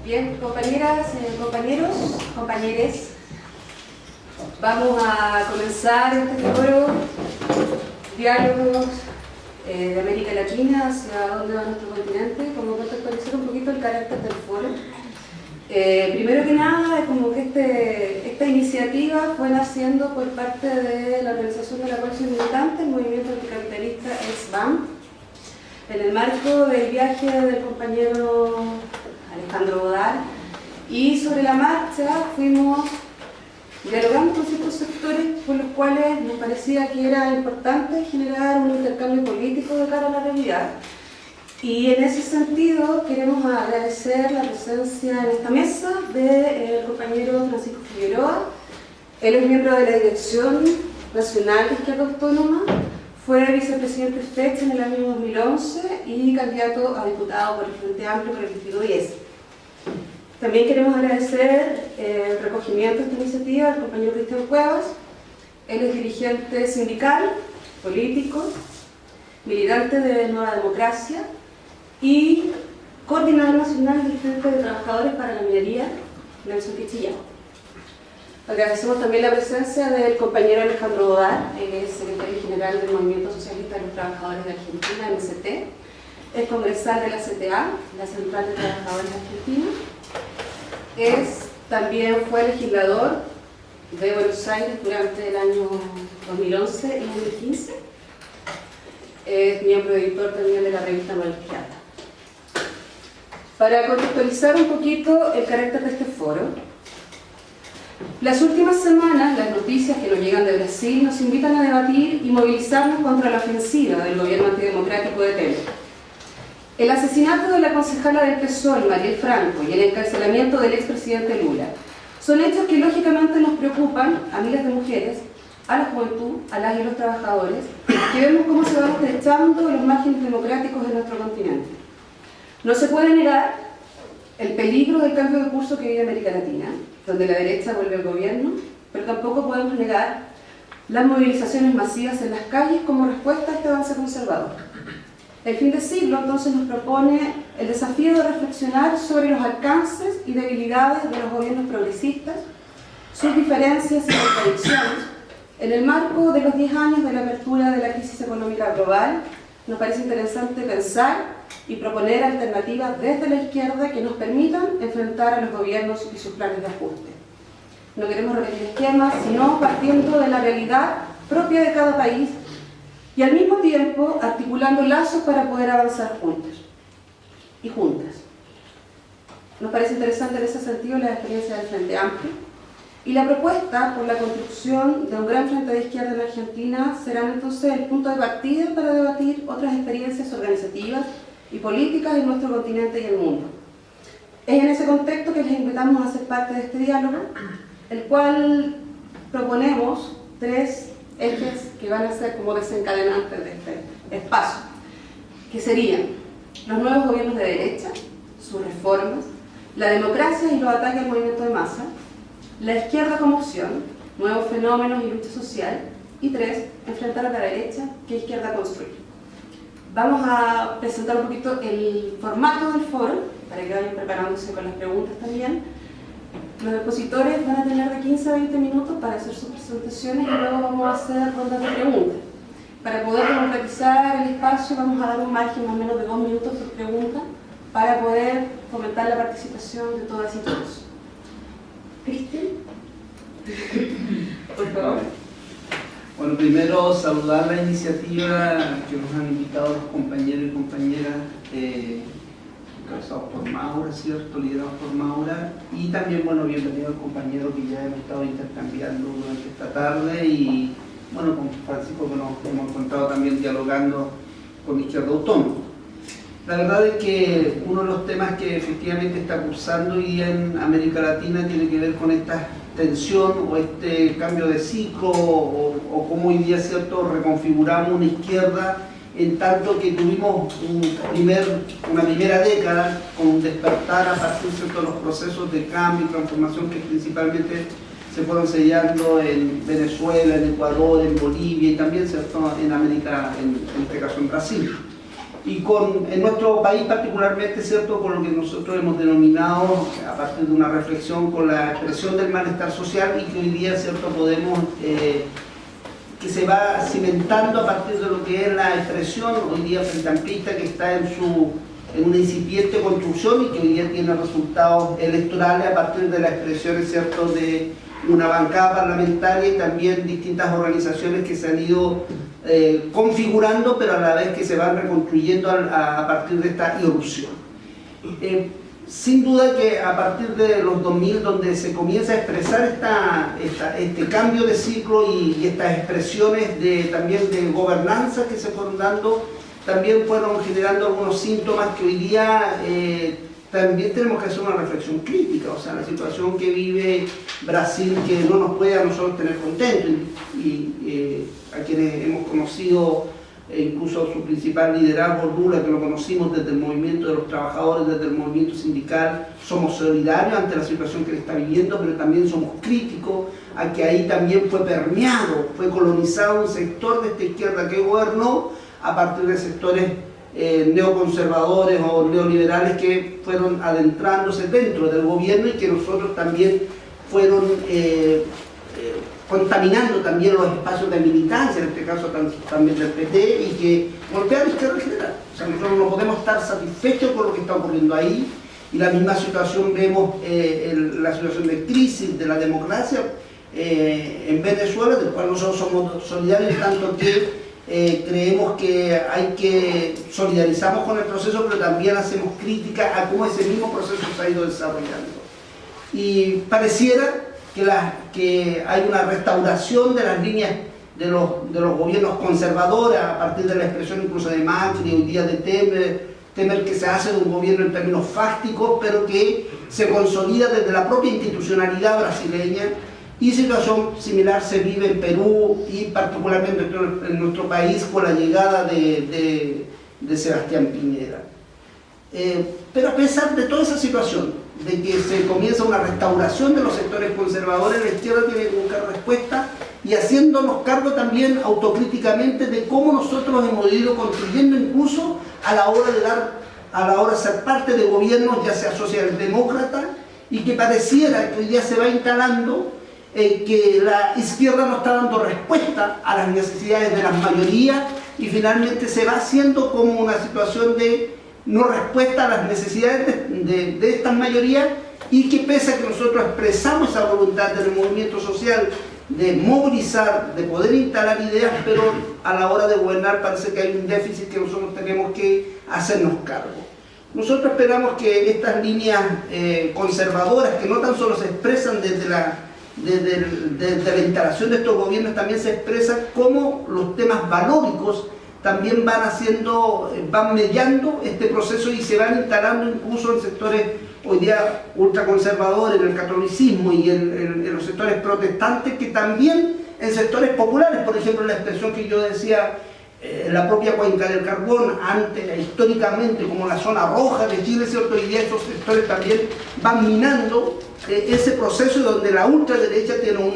Bien, compañeras, compañeros, compañeres, vamos a comenzar este foro, diálogos de América Latina, hacia dónde va nuestro continente, como contextualizar un poquito el carácter del foro. Primero que nada, es como que esta iniciativa fue naciendo por parte de la organización de la cual soy militante, el movimiento anticapitalista SBAM, en el marco del viaje del compañero Alejandro Bodar, y sobre la marcha fuimos dialogando con ciertos sectores por los cuales nos parecía que era importante generar un intercambio político de cara a la realidad. Y en ese sentido queremos agradecer la presencia en esta mesa del compañero Francisco Figueroa. Él es miembro de la Dirección Nacional de Izquierda Autónoma, fue vicepresidente FECH en el año 2011 y candidato a diputado por el Frente Amplio por el Distrito 10. También queremos agradecer el recogimiento de esta iniciativa al compañero Cristian Cuevas. Él es dirigente sindical, político, militante de Nueva Democracia y coordinador nacional del Frente de Trabajadores para la Minería, Nelson Pichillao. Agradecemos también la presencia del compañero Alejandro Bodar, él es secretario general del Movimiento Socialista de los Trabajadores de Argentina, MST, es congresal de la CTA, la Central de Trabajadores de Argentina, también fue legislador de Buenos Aires durante el año 2011 y 2015, es miembro editor también de la revista Malqueada. Para contextualizar un poquito el carácter de este foro, las últimas semanas, las noticias que nos llegan de Brasil nos invitan a debatir y movilizarnos contra la ofensiva del gobierno antidemocrático de Temer. El asesinato de la concejala del PSOE, Mariel Franco, y el encarcelamiento del expresidente Lula son hechos que lógicamente nos preocupan a miles de mujeres, a la juventud, a las y los trabajadores, que vemos cómo se van estrechando los márgenes democráticos de nuestro continente. No se puede negar el peligro del cambio de curso que vive América Latina, donde la derecha vuelve al gobierno, pero tampoco podemos negar las movilizaciones masivas en las calles como respuesta a este avance conservador. El fin de siglo entonces nos propone el desafío de reflexionar sobre los alcances y debilidades de los gobiernos progresistas, sus diferencias y contradicciones. En el marco de los 10 años de la apertura de la crisis económica global, nos parece interesante pensar y proponer alternativas desde la izquierda que nos permitan enfrentar a los gobiernos y sus planes de ajuste. No queremos repetir esquemas, sino partiendo de la realidad propia de cada país y al mismo tiempo articulando lazos para poder avanzar juntos y juntas. Nos parece interesante en ese sentido la experiencia del Frente Amplio y la propuesta por la construcción de un gran frente de izquierda en Argentina serán entonces el punto de partida para debatir otras experiencias organizativas y políticas en nuestro continente y el mundo. Es en ese contexto que les invitamos a ser parte de este diálogo, el cual proponemos 3 ejes que van a ser como desencadenantes de este espacio, que serían los nuevos gobiernos de derecha, sus reformas, la democracia y los ataques al movimiento de masa, la izquierda como opción, nuevos fenómenos y lucha social, y 3, enfrentar a la derecha que izquierda construye. Vamos a presentar un poquito el formato del foro, para que vayan preparándose con las preguntas también. Los expositores van a tener de 15 a 20 minutos para hacer sus presentaciones y luego vamos a hacer rondas de preguntas. Para poder democratizar el espacio vamos a dar un margen más o menos de 2 minutos por pregunta para poder fomentar la participación de todas y todos. Cristian, por favor. Bueno, primero saludar la iniciativa que nos han invitado los compañeros y compañeras encabezados por Maura, ¿cierto? Liderados por Maura, y también, bueno, bienvenido al compañero que ya hemos estado intercambiando durante esta tarde, y bueno, con Francisco que nos hemos encontrado también dialogando con Izquierda Autónoma. La verdad es que uno de los temas que efectivamente está cursando hoy día en América Latina tiene que ver con esta tensión o este cambio de ciclo o cómo hoy día, ¿cierto?, reconfiguramos una izquierda en tanto que tuvimos una primera década con un despertar a partir, ¿cierto?, de los procesos de cambio y transformación que principalmente se fueron sellando en Venezuela, en Ecuador, en Bolivia y también, ¿cierto?, en América, en este caso en Brasil. y en nuestro país particularmente, ¿cierto?, con lo que nosotros hemos denominado, a partir de una reflexión, con la expresión del malestar social, y que hoy día, ¿cierto?, podemos, que se va cimentando a partir de lo que es la expresión hoy día frente amplista, que está en una incipiente construcción y que hoy día tiene resultados electorales a partir de las expresiones, ¿cierto?, de una bancada parlamentaria y también distintas organizaciones que se han ido configurando, pero a la vez que se van reconstruyendo a partir de esta irrupción. Sin duda que a partir de los 2000, donde se comienza a expresar este cambio de ciclo y estas expresiones también de gobernanza que se fueron dando, también fueron generando algunos síntomas que hoy día también tenemos que hacer una reflexión crítica. O sea, la situación que vive Brasil, que no nos puede a nosotros tener contentos, y a quienes hemos conocido incluso su principal liderazgo, Lula, que lo conocimos desde el movimiento de los trabajadores, desde el movimiento sindical, somos solidarios ante la situación que él está viviendo, pero también somos críticos a que ahí también fue permeado, fue colonizado un sector de esta izquierda que gobernó a partir de sectores neoconservadores o neoliberales que fueron adentrándose dentro del gobierno y que nosotros también fueron contaminando también los espacios de militancia, en este caso también del PT, y que golpea a la izquierda en general. O sea, nosotros no podemos estar satisfechos con lo que está ocurriendo ahí, y la misma situación vemos la situación de crisis de la democracia en Venezuela, del cual nosotros somos solidarios, tanto que creemos que solidarizamos con el proceso, pero también hacemos crítica a cómo ese mismo proceso se ha ido desarrollando. Y pareciera que hay una restauración de las líneas de los gobiernos conservadores a partir de la expresión incluso de Macri, hoy día de Temer, que se hace de un gobierno en términos fácticos, pero que se consolida desde la propia institucionalidad brasileña. Y situación similar se vive en Perú y particularmente en nuestro país con la llegada de Sebastián Piñera. Pero a pesar de toda esa situación, de que se comienza una restauración de los sectores conservadores, la izquierda tiene que buscar respuesta y haciéndonos cargo también autocríticamente de cómo nosotros hemos ido construyendo incluso a la hora de ser parte de gobiernos, ya sea socialdemócrata, y que pareciera que hoy día se va instalando que la izquierda no está dando respuesta a las necesidades de las mayorías y finalmente se va haciendo como una situación de no respuesta a las necesidades de estas mayorías, y que pese a que nosotros expresamos esa voluntad del movimiento social de movilizar, de poder instalar ideas, pero a la hora de gobernar parece que hay un déficit que nosotros tenemos que hacernos cargo. Nosotros esperamos que estas líneas conservadoras, que no tan solo se expresan desde la instalación de estos gobiernos, también se expresan como los temas valóricos también van mediando este proceso y se van instalando incluso en sectores hoy día ultraconservadores, en el catolicismo y en los sectores protestantes, que también en sectores populares, por ejemplo, la expresión que yo decía, la propia Cuenca del Carbón, históricamente como la zona roja de Chile, ¿cierto? Hoy día esos sectores también van minando ese proceso donde la ultraderecha tiene un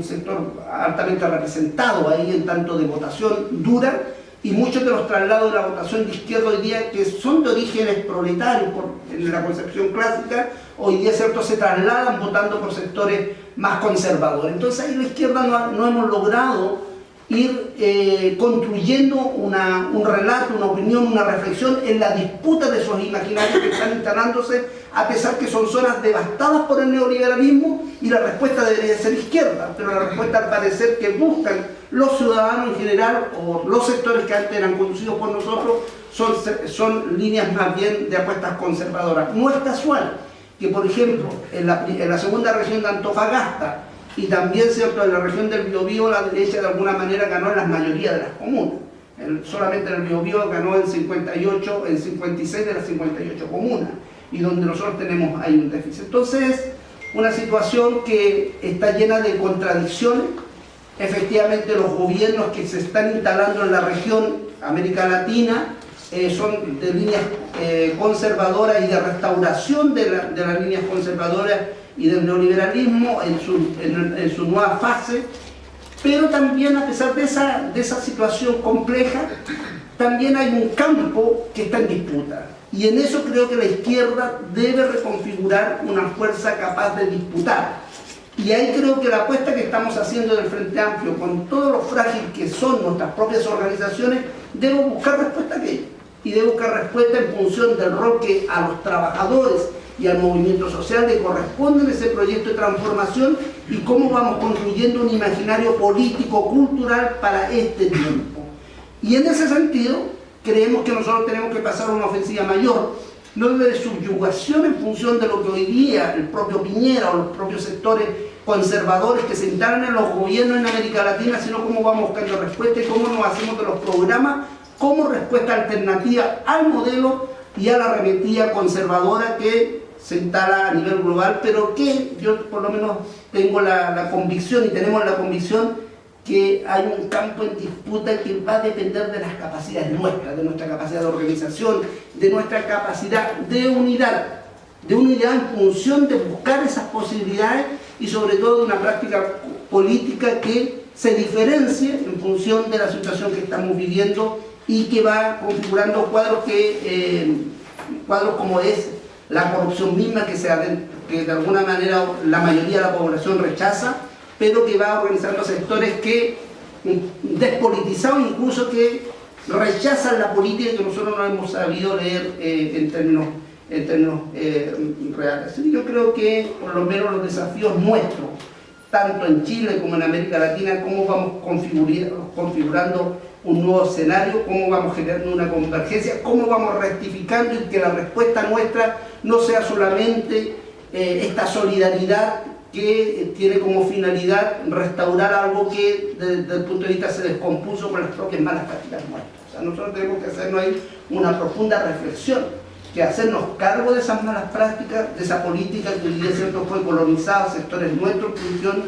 sector altamente representado ahí en tanto de votación dura, y muchos de los traslados de la votación de izquierda hoy día, que son de orígenes proletarios en la concepción clásica, hoy día, ¿cierto?, se trasladan votando por sectores más conservadores. Entonces ahí la izquierda no hemos logrado ir construyendo un relato, una opinión, una reflexión en la disputa de esos imaginarios que están instalándose, a pesar que son zonas devastadas por el neoliberalismo, y la respuesta debería ser izquierda, pero la respuesta al parecer que buscan los ciudadanos en general, o los sectores que antes eran conducidos por nosotros, son líneas más bien de apuestas conservadoras. No es casual que, por ejemplo, en la segunda región de Antofagasta, y también, ¿cierto?, en la región del Biobío, la derecha de alguna manera ganó en la mayoría de las comunas. Solamente en el Biobío ganó en 56 de las 58 comunas, y donde nosotros hay un déficit. Entonces, una situación que está llena de contradicciones. Efectivamente, los gobiernos que se están instalando en la región América Latina son de líneas conservadoras y de restauración de las líneas conservadoras y del neoliberalismo en su nueva fase, pero también a pesar de esa situación compleja, también hay un campo que está en disputa. Y en eso creo que la izquierda debe reconfigurar una fuerza capaz de disputar. Y ahí creo que la apuesta que estamos haciendo del Frente Amplio, con todo lo frágil que son nuestras propias organizaciones, debe buscar respuesta a aquello. Y debe buscar respuesta en función del rol que a los trabajadores y al movimiento social le corresponde en ese proyecto de transformación y cómo vamos construyendo un imaginario político, cultural para este tiempo. Y en ese sentido, creemos que nosotros tenemos que pasar a una ofensiva mayor, no de subyugación en función de lo que hoy día el propio Piñera o los propios sectores conservadores que se instalan en los gobiernos en América Latina, sino cómo vamos buscando respuesta y cómo nos hacemos de los programas como respuesta alternativa al modelo y a la arremetida conservadora que se instala a nivel global, pero que yo por lo menos tengo la convicción y tenemos la convicción que hay un campo en disputa que va a depender de las capacidades nuestras, de nuestra capacidad de organización, de nuestra capacidad de unidad en función de buscar esas posibilidades y sobre todo de una práctica política que se diferencie en función de la situación que estamos viviendo y que va configurando cuadros como es la corrupción misma que de alguna manera la mayoría de la población rechaza, pero que va organizando sectores que despolitizados incluso que rechazan la política que nosotros no hemos sabido leer en términos reales. Yo creo que por lo menos los desafíos nuestros, tanto en Chile como en América Latina, cómo vamos configurando un nuevo escenario, cómo vamos generando una convergencia, cómo vamos rectificando y que la respuesta nuestra no sea solamente esta solidaridad que tiene como finalidad restaurar algo que desde el punto de vista se descompuso con las propias malas prácticas nuestras. O sea, nosotros tenemos que hacernos ahí una profunda reflexión, que hacernos cargo de esas malas prácticas, de esa política que hoy día cierto fue colonizada, sectores nuestros, en función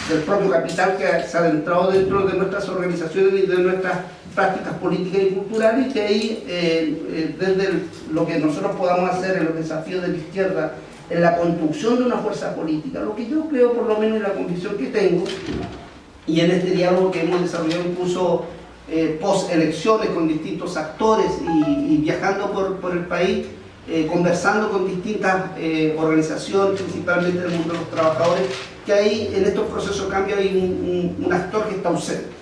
del propio capital que se ha adentrado dentro de nuestras organizaciones y de nuestras prácticas políticas y culturales, y que ahí, desde lo que nosotros podamos hacer en los desafíos de la izquierda, en la construcción de una fuerza política, lo que yo creo, por lo menos, en la convicción que tengo, y en este diálogo que hemos desarrollado incluso post-elecciones con distintos actores y viajando por el país, conversando con distintas organizaciones, principalmente del mundo de los trabajadores, que ahí en estos procesos de cambio hay un actor que está ausente,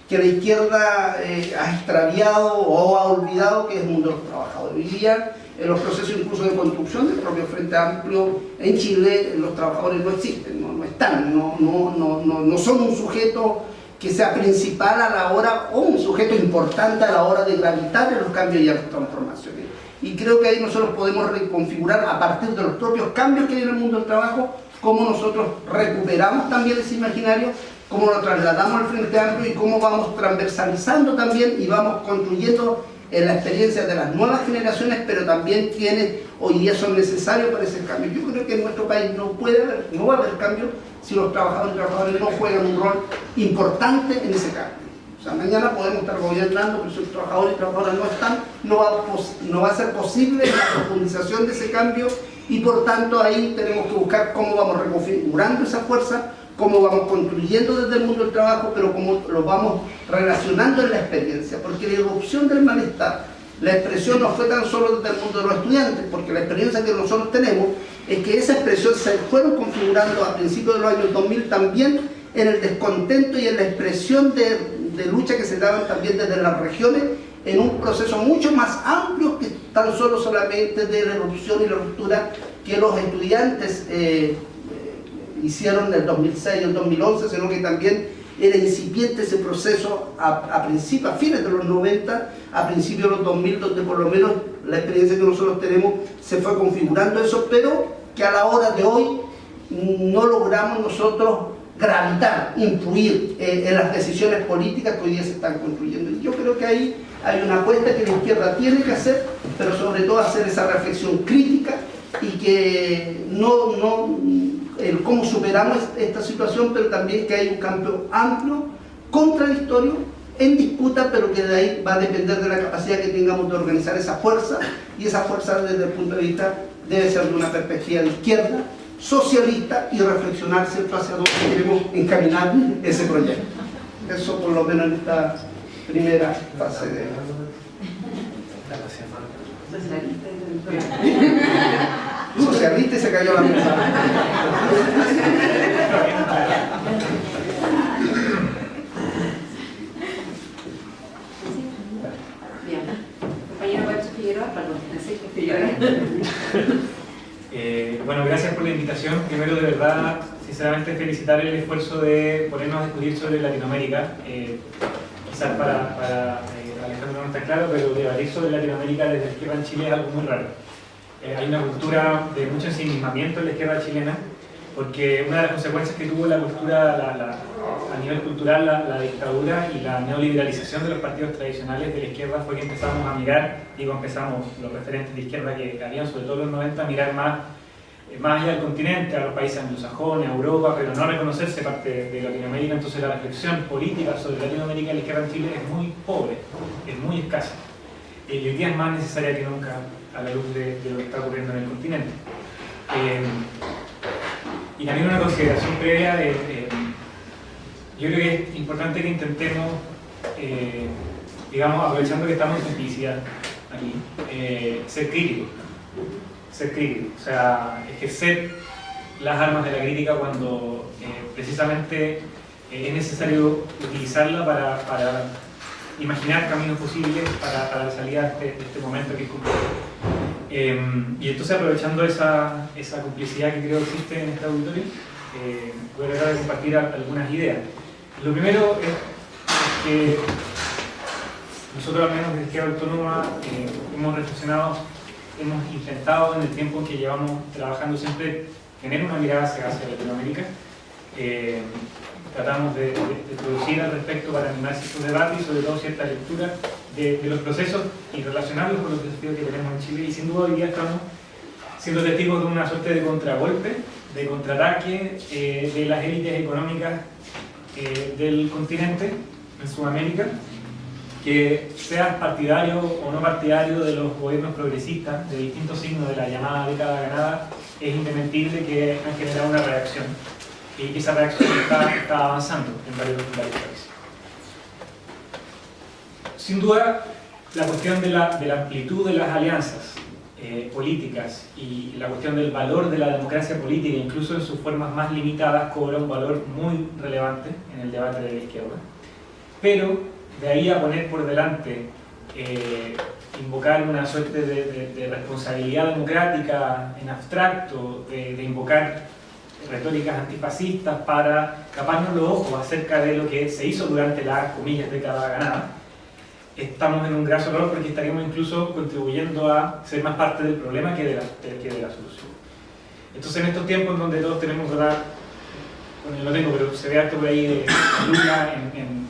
que la izquierda ha extraviado o ha olvidado, que es el mundo de los trabajadores. Hoy día, en los procesos incluso de construcción del propio Frente Amplio, en Chile los trabajadores no existen, no están, no son un sujeto que sea principal a la hora, o un sujeto importante a la hora de gravitar en los cambios y las transformaciones. Y creo que ahí nosotros podemos reconfigurar a partir de los propios cambios que hay en el mundo del trabajo, cómo nosotros recuperamos también ese imaginario, cómo lo trasladamos al Frente Amplio y cómo vamos transversalizando también y vamos construyendo la experiencia de las nuevas generaciones, pero también quienes hoy día son necesarios para ese cambio. Yo creo que en nuestro país no va a haber cambio si los trabajadores y trabajadoras no juegan un rol importante en ese cambio. O sea, mañana podemos estar gobernando, pero si los trabajadores y trabajadoras no están, no va a ser posible la profundización de ese cambio, y por tanto ahí tenemos que buscar cómo vamos reconfigurando esa fuerza, cómo vamos construyendo desde el mundo del trabajo, pero cómo lo vamos relacionando en la experiencia, porque la irrupción del malestar, la expresión no fue tan solo desde el mundo de los estudiantes, porque la experiencia que nosotros tenemos es que esa expresión se fueron configurando a principios de los años 2000 también en el descontento y en la expresión de lucha que se daban también desde las regiones, en un proceso mucho más amplio que tan solo solamente de la irrupción y la ruptura que los estudiantes hicieron en el 2006 y el 2011, sino que también era incipiente ese proceso a fines de los 90, a principios de los 2000, donde por lo menos la experiencia que nosotros tenemos se fue configurando eso, pero que a la hora de hoy no logramos nosotros gravitar, influir en las decisiones políticas que hoy día se están construyendo. Y yo creo que ahí hay una apuesta que la izquierda tiene que hacer, pero sobre todo hacer esa reflexión crítica y que el cómo superamos esta situación, pero también que hay un campo amplio, contradictorio, en disputa, pero que de ahí va a depender de la capacidad que tengamos de organizar esa fuerza, y esa fuerza desde el punto de vista debe ser de una perspectiva de izquierda, socialista y reflexionar siempre hacia dónde queremos encaminar ese proyecto. Eso por lo menos en esta primera fase de... Socialista y se cayó la mesa. Bien. Compañero Pancho Figueroa, perdón, Francisco Figueroa. Bueno, gracias por la invitación. Primero, de verdad, sinceramente felicitar el esfuerzo de ponernos a discutir sobre Latinoamérica. Quizás para Alejandro no está claro, pero debatir sobre Latinoamérica desde la izquierda en Chile es algo muy raro. Hay una cultura de mucho ensimismamiento en la izquierda chilena, porque una de las consecuencias que tuvo la cultura, a nivel cultural, la dictadura y la neoliberalización de los partidos tradicionales de la izquierda fue que empezamos a mirar, empezamos los referentes de izquierda que habían, sobre todo en los 90, a mirar más allá del continente, a los países anglosajones, a Europa, pero no reconocerse parte de Latinoamérica. Entonces la reflexión política sobre Latinoamérica y la izquierda en Chile es muy pobre, es muy escasa. Y hoy día es más necesaria que nunca a la luz de lo que está ocurriendo en el continente. Y también una consideración previa, yo creo que es importante que intentemos, digamos, aprovechando que estamos en simplicidad aquí, ser críticos. Ser críticos, o sea, ejercer las armas de la crítica cuando precisamente es necesario utilizarla para imaginar caminos posibles para la salida de este momento que es complejo. Y entonces, aprovechando esa complicidad que creo que existe en este auditorio, voy a tratar de compartir algunas ideas. Lo primero es que nosotros, al menos desde Izquierda Autónoma, hemos reflexionado, hemos intentado en el tiempo en que llevamos trabajando siempre tener una mirada hacia Latinoamérica. Tratamos de producir al respecto para animar ciertos debates y sobre todo cierta lectura de los procesos y relacionarlos con los desafíos que tenemos en Chile. Y sin duda hoy día estamos siendo testigos de una suerte de contragolpe, de contraataque de las élites económicas del continente, en Sudamérica, que seas partidario o no partidario de los gobiernos progresistas de distintos signos de la llamada década ganada, es indesmentible que han generado una reacción. Y esa reacción está avanzando en varios países. Sin duda, la cuestión de la amplitud de las alianzas políticas y la cuestión del valor de la democracia política, incluso en sus formas más limitadas, cobra un valor muy relevante en el debate de la izquierda. Pero de ahí a poner por delante, invocar una suerte de responsabilidad democrática en abstracto, de invocar retóricas antifascistas para taparnos los ojos acerca de lo que se hizo durante la, comillas, década ganada, estamos en un graso error, porque estaríamos incluso contribuyendo a ser más parte del problema que de la solución. Entonces, en estos tiempos en donde todos tenemos, ¿verdad? Bueno, lo tengo, pero se ve harto por ahí de Lula, en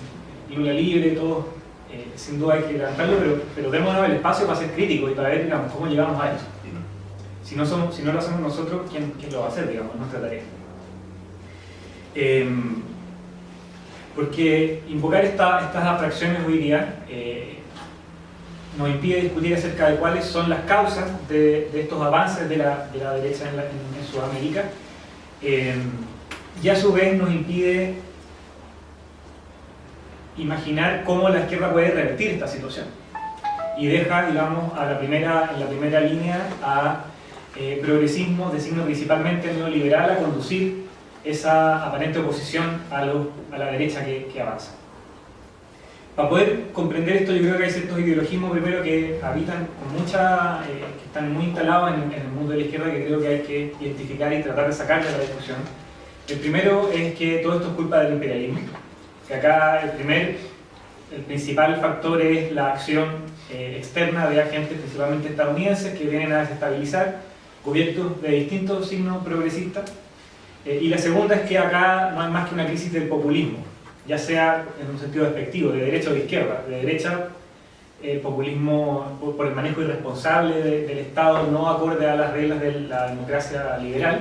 Lula libre, todo, sin duda hay que levantarlo, pero démonos el espacio para ser críticos y para ver, digamos, cómo llegamos a eso. Si no lo hacemos nosotros, ¿quién lo va a hacer, digamos, nuestra tarea? Porque invocar estas abstracciones hoy día nos impide discutir acerca de cuáles son las causas de estos avances de la derecha en Sudamérica, y a su vez nos impide imaginar cómo la izquierda puede revertir esta situación. Y deja, digamos, en la primera línea a progresismo de signo principalmente neoliberal a conducir esa aparente oposición a la derecha que avanza. Para poder comprender esto, yo creo que hay ciertos ideologismos primero que habitan con que están muy instalados en el mundo de la izquierda, que creo que hay que identificar y tratar de sacar de la discusión. El primero es que todo esto es culpa del imperialismo, que acá el principal factor es la acción externa de agentes principalmente estadounidenses que vienen a desestabilizar gobiernos de distintos signos progresistas, y la segunda es que acá no hay más que una crisis del populismo, ya sea en un sentido despectivo, de derecha o de izquierda. De derecha, el populismo por el manejo irresponsable del Estado, no acorde a las reglas de la democracia liberal,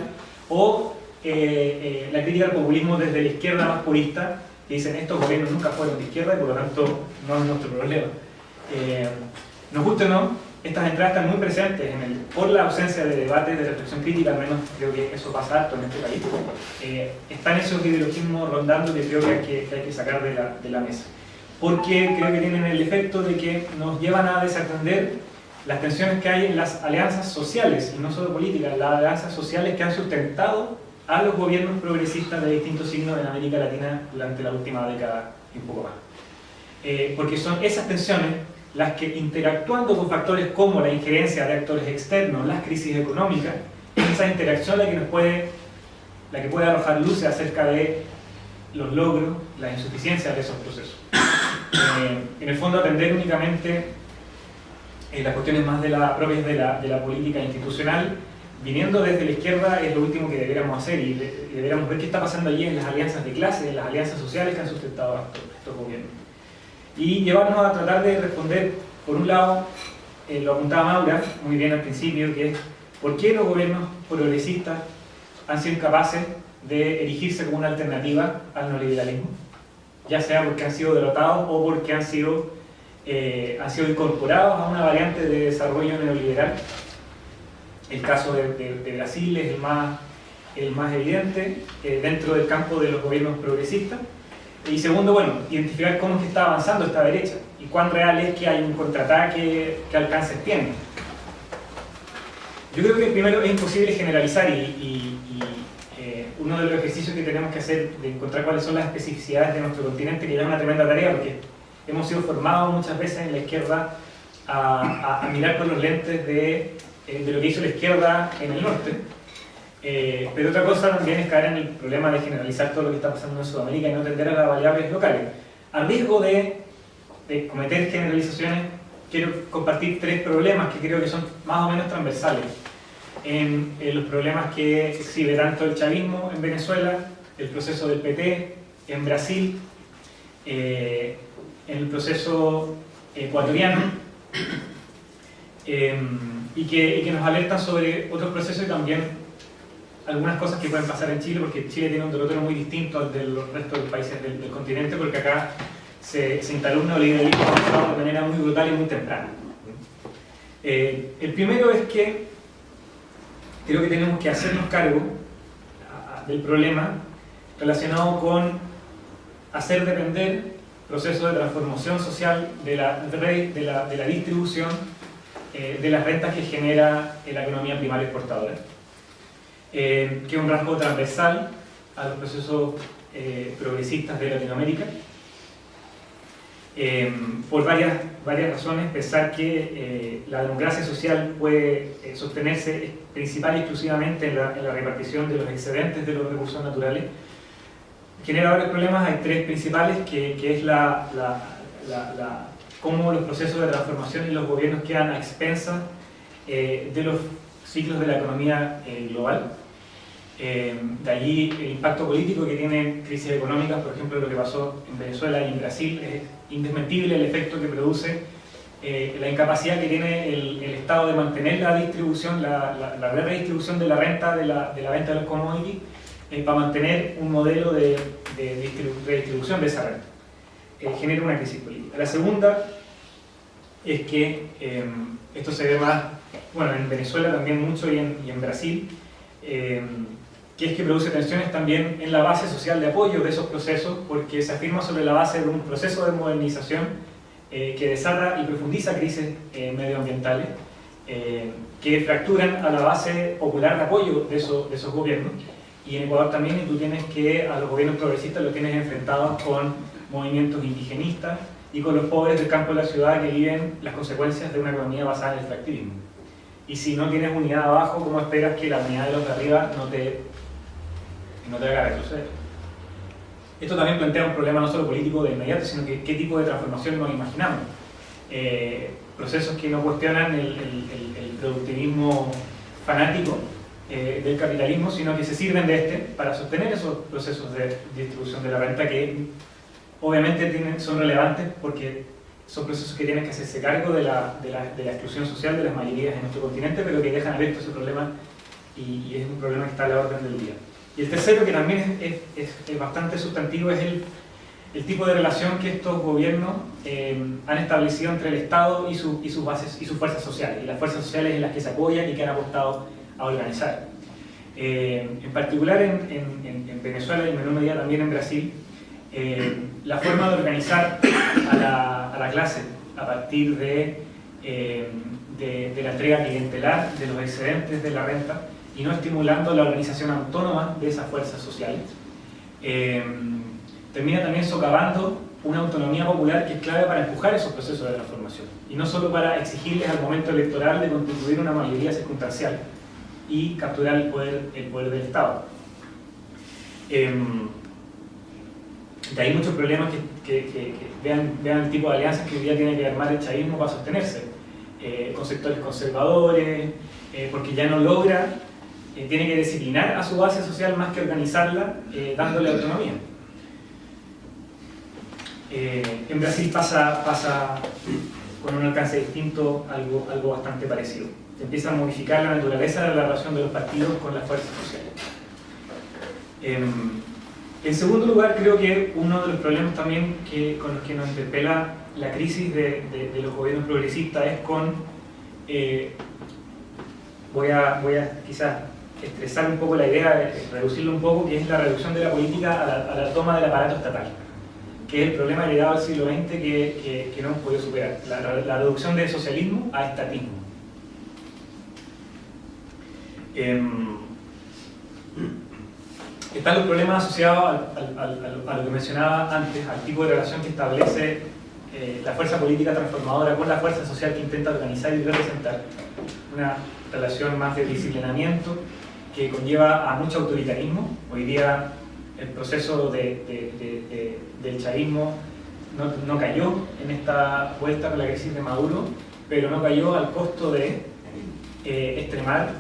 o la crítica al populismo desde la izquierda más purista, que dicen estos gobiernos nunca fueron de izquierda y por lo tanto no es nuestro problema. Nos guste o no, estas entradas están muy presentes por la ausencia de debate, de reflexión crítica, al menos creo que eso pasa harto en este país. Están esos ideologismos rondando que creo que hay que sacar de la mesa. Porque creo que tienen el efecto de que nos llevan a desatender las tensiones que hay en las alianzas sociales, y no solo políticas, las alianzas sociales que han sustentado a los gobiernos progresistas de distintos signos en América Latina durante la última década y un poco más. Porque son esas tensiones las que, interactuando con factores como la injerencia de actores externos, las crisis económicas, es esa interacción la que puede arrojar luces acerca de los logros, las insuficiencias de esos procesos. En el fondo, atender únicamente las cuestiones más propias de la política institucional, viniendo desde la izquierda, es lo último que deberíamos hacer, y deberíamos ver qué está pasando allí en las alianzas de clase, en las alianzas sociales que han sustentado a estos gobiernos. Y llevarnos a tratar de responder, por un lado, lo apuntaba Maura muy bien al principio, que es por qué los gobiernos progresistas han sido incapaces de erigirse como una alternativa al neoliberalismo, ya sea porque han sido derrotados o porque han sido incorporados a una variante de desarrollo neoliberal. El caso de Brasil es el más evidente dentro del campo de los gobiernos progresistas. Y segundo, bueno, identificar cómo es que está avanzando esta derecha y cuán real es que hay un contraataque, qué alcances tiene. Yo creo que primero es imposible generalizar y uno de los ejercicios que tenemos que hacer de encontrar cuáles son las especificidades de nuestro continente, que ya es una tremenda tarea porque hemos sido formados muchas veces en la izquierda a mirar con los lentes de lo que hizo la izquierda en el norte. Pero otra cosa también es caer en el problema de generalizar todo lo que está pasando en Sudamérica y no atender a las variables locales. A riesgo de cometer generalizaciones, quiero compartir 3 problemas que creo que son más o menos transversales en los problemas que exhibe tanto el chavismo en Venezuela, el proceso del PT en Brasil, en el proceso ecuatoriano, y que nos alertan sobre otros procesos y también algunas cosas que pueden pasar en Chile, porque Chile tiene un derrotero muy distinto al del resto de los países del continente, porque acá se instaló un neoliberalismo de manera muy brutal y muy temprana. El primero es que creo que tenemos que hacernos cargo del problema relacionado con hacer depender procesos de transformación social de la distribución de las rentas que genera la economía primaria exportadora, que es un rasgo transversal a los procesos progresistas de Latinoamérica, por varias razones. Pensar que la democracia social puede sostenerse principal y exclusivamente en la repartición de los excedentes de los recursos naturales genera varios problemas. Hay 3 principales, que es cómo los procesos de transformación y los gobiernos quedan a expensas de los ciclos de la economía global. De allí el impacto político que tienen crisis económicas, por ejemplo lo que pasó en Venezuela y en Brasil. Es indesmentible el efecto que produce la incapacidad que tiene el Estado de mantener la distribución, la redistribución de la renta de la venta de los commodities, para mantener un modelo de redistribución de esa renta. Genera una crisis política. La segunda es que esto se ve más, bueno, en Venezuela también mucho y en Brasil, que es que produce tensiones también en la base social de apoyo de esos procesos, porque se afirma sobre la base de un proceso de modernización que desata y profundiza crisis medioambientales, que fracturan a la base popular de apoyo de esos gobiernos. Y en Ecuador también, y tú tienes que a los gobiernos progresistas los tienes enfrentados con movimientos indigenistas y con los pobres del campo de la ciudad que viven las consecuencias de una economía basada en el extractivismo. Y si no tienes unidad abajo, ¿cómo esperas que la unidad de los de arriba no te haga retroceder? Esto también plantea un problema no solo político de inmediato, sino que qué tipo de transformación nos imaginamos. Procesos que no cuestionan el productivismo fanático del capitalismo, sino que se sirven de este para sostener esos procesos de distribución de la renta que obviamente son relevantes porque son procesos que tienen que hacerse cargo de la exclusión social de las mayorías en nuestro continente, pero que dejan abierto ese problema y es un problema que está a la orden del día. Y el tercero, que también es bastante sustantivo, es el tipo de relación que estos gobiernos han establecido entre el Estado y sus bases y sus fuerzas sociales, y las fuerzas sociales en las que se apoyan y que han apostado a organizar. En particular en Venezuela y en menor medida también en Brasil, la forma de organizar a la clase a partir de la entrega clientelar de los excedentes de la renta y no estimulando la organización autónoma de esas fuerzas sociales, termina también socavando una autonomía popular que es clave para empujar esos procesos de transformación y no solo para exigirles al momento electoral de constituir una mayoría circunstancial y capturar el poder del Estado. De ahí muchos problemas que vean el tipo de alianzas que hoy día tiene que armar el chavismo para sostenerse, con sectores conservadores, porque ya no logra, tiene que disciplinar a su base social más que organizarla, dándole autonomía. En Brasil pasa con un alcance distinto algo bastante parecido. Se empieza a modificar la naturaleza de la relación de los partidos con las fuerzas sociales. En segundo lugar, creo que uno de los problemas también con los que nos interpela la crisis de los gobiernos progresistas es con, voy a quizás estresar un poco la idea, reducirlo un poco, que es la reducción de la política a la toma del aparato estatal, que es el problema heredado del siglo XX que no hemos podido superar, la reducción del socialismo a estatismo. Están los problemas asociados a lo que mencionaba antes, al tipo de relación que establece la fuerza política transformadora con la fuerza social que intenta organizar y representar. Una relación más de disciplinamiento que conlleva a mucho autoritarismo. Hoy día el proceso del chavismo no cayó en esta vuelta con la crisis de Maduro, pero no cayó al costo de extremar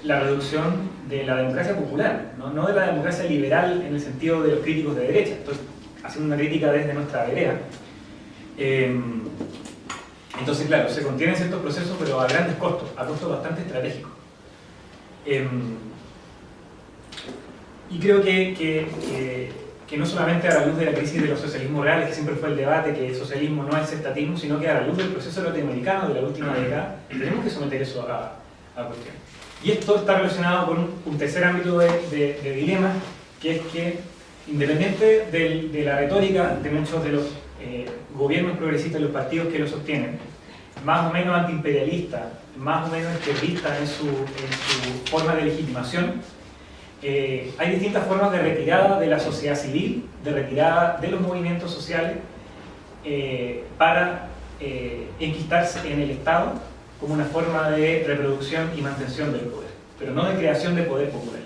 la reducción de la democracia popular, no de la democracia liberal en el sentido de los críticos de derecha. Estoy haciendo una crítica desde nuestra vereda. Entonces, claro, se contienen ciertos procesos, pero a grandes costos, a costos bastante estratégicos. Y creo que no solamente a la luz de la crisis de los socialismos reales, que siempre fue el debate, que el socialismo no es estatismo, sino que a la luz del proceso latinoamericano de la última década, tenemos que someter eso a cuestión. Y esto está relacionado con un tercer ámbito de dilemas, que es que, independiente de la retórica de muchos de los gobiernos progresistas y los partidos que lo sostienen, más o menos antiimperialistas, más o menos izquierdistas en su forma de legitimación, hay distintas formas de retirada de la sociedad civil, de retirada de los movimientos sociales para enquistarse en el Estado como una forma de reproducción y mantención del poder, pero no de creación de poder popular.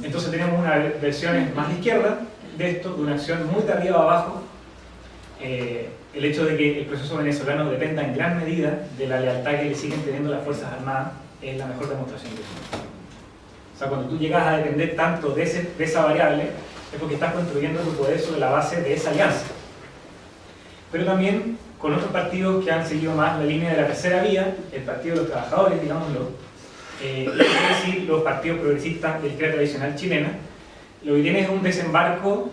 Entonces tenemos unas versiones más de izquierda de esto, de una acción muy de arriba a abajo. El hecho de que el proceso venezolano dependa en gran medida de la lealtad que le siguen teniendo las Fuerzas Armadas es la mejor demostración de eso. O sea, cuando tú llegas a depender tanto de esa variable, es porque estás construyendo tu poder sobre la base de esa alianza. Pero también con otros partidos que han seguido más la línea de la tercera vía, el Partido de los Trabajadores, digámoslo, es decir, los partidos progresistas de la izquierda tradicional chilena, lo que tiene es un desembarco,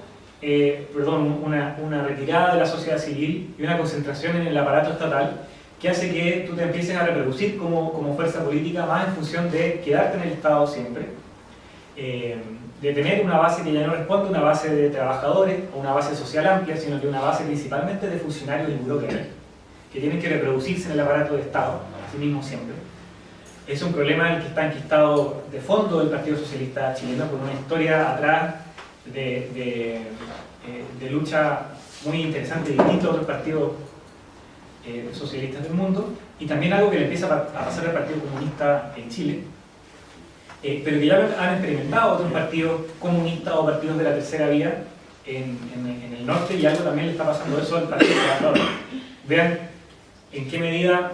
una retirada de la sociedad civil y una concentración en el aparato estatal que hace que tú te empieces a reproducir como fuerza política más en función de quedarte en el Estado siempre, de tener una base que ya no responde a una base de trabajadores o una base social amplia, sino que una base principalmente de funcionarios y burócratas que tienen que reproducirse en el aparato de Estado, así mismo siempre. Es un problema en el que está enquistado de fondo el Partido Socialista chileno, con una historia atrás de lucha muy interesante, distinto a otros partidos socialistas del mundo, y también algo que le empieza a pasar al Partido Comunista en Chile, pero que ya han experimentado otros partidos comunistas o partidos de la tercera vía en el norte, y algo también le está pasando eso al Partido Trabajador. Vean en qué medida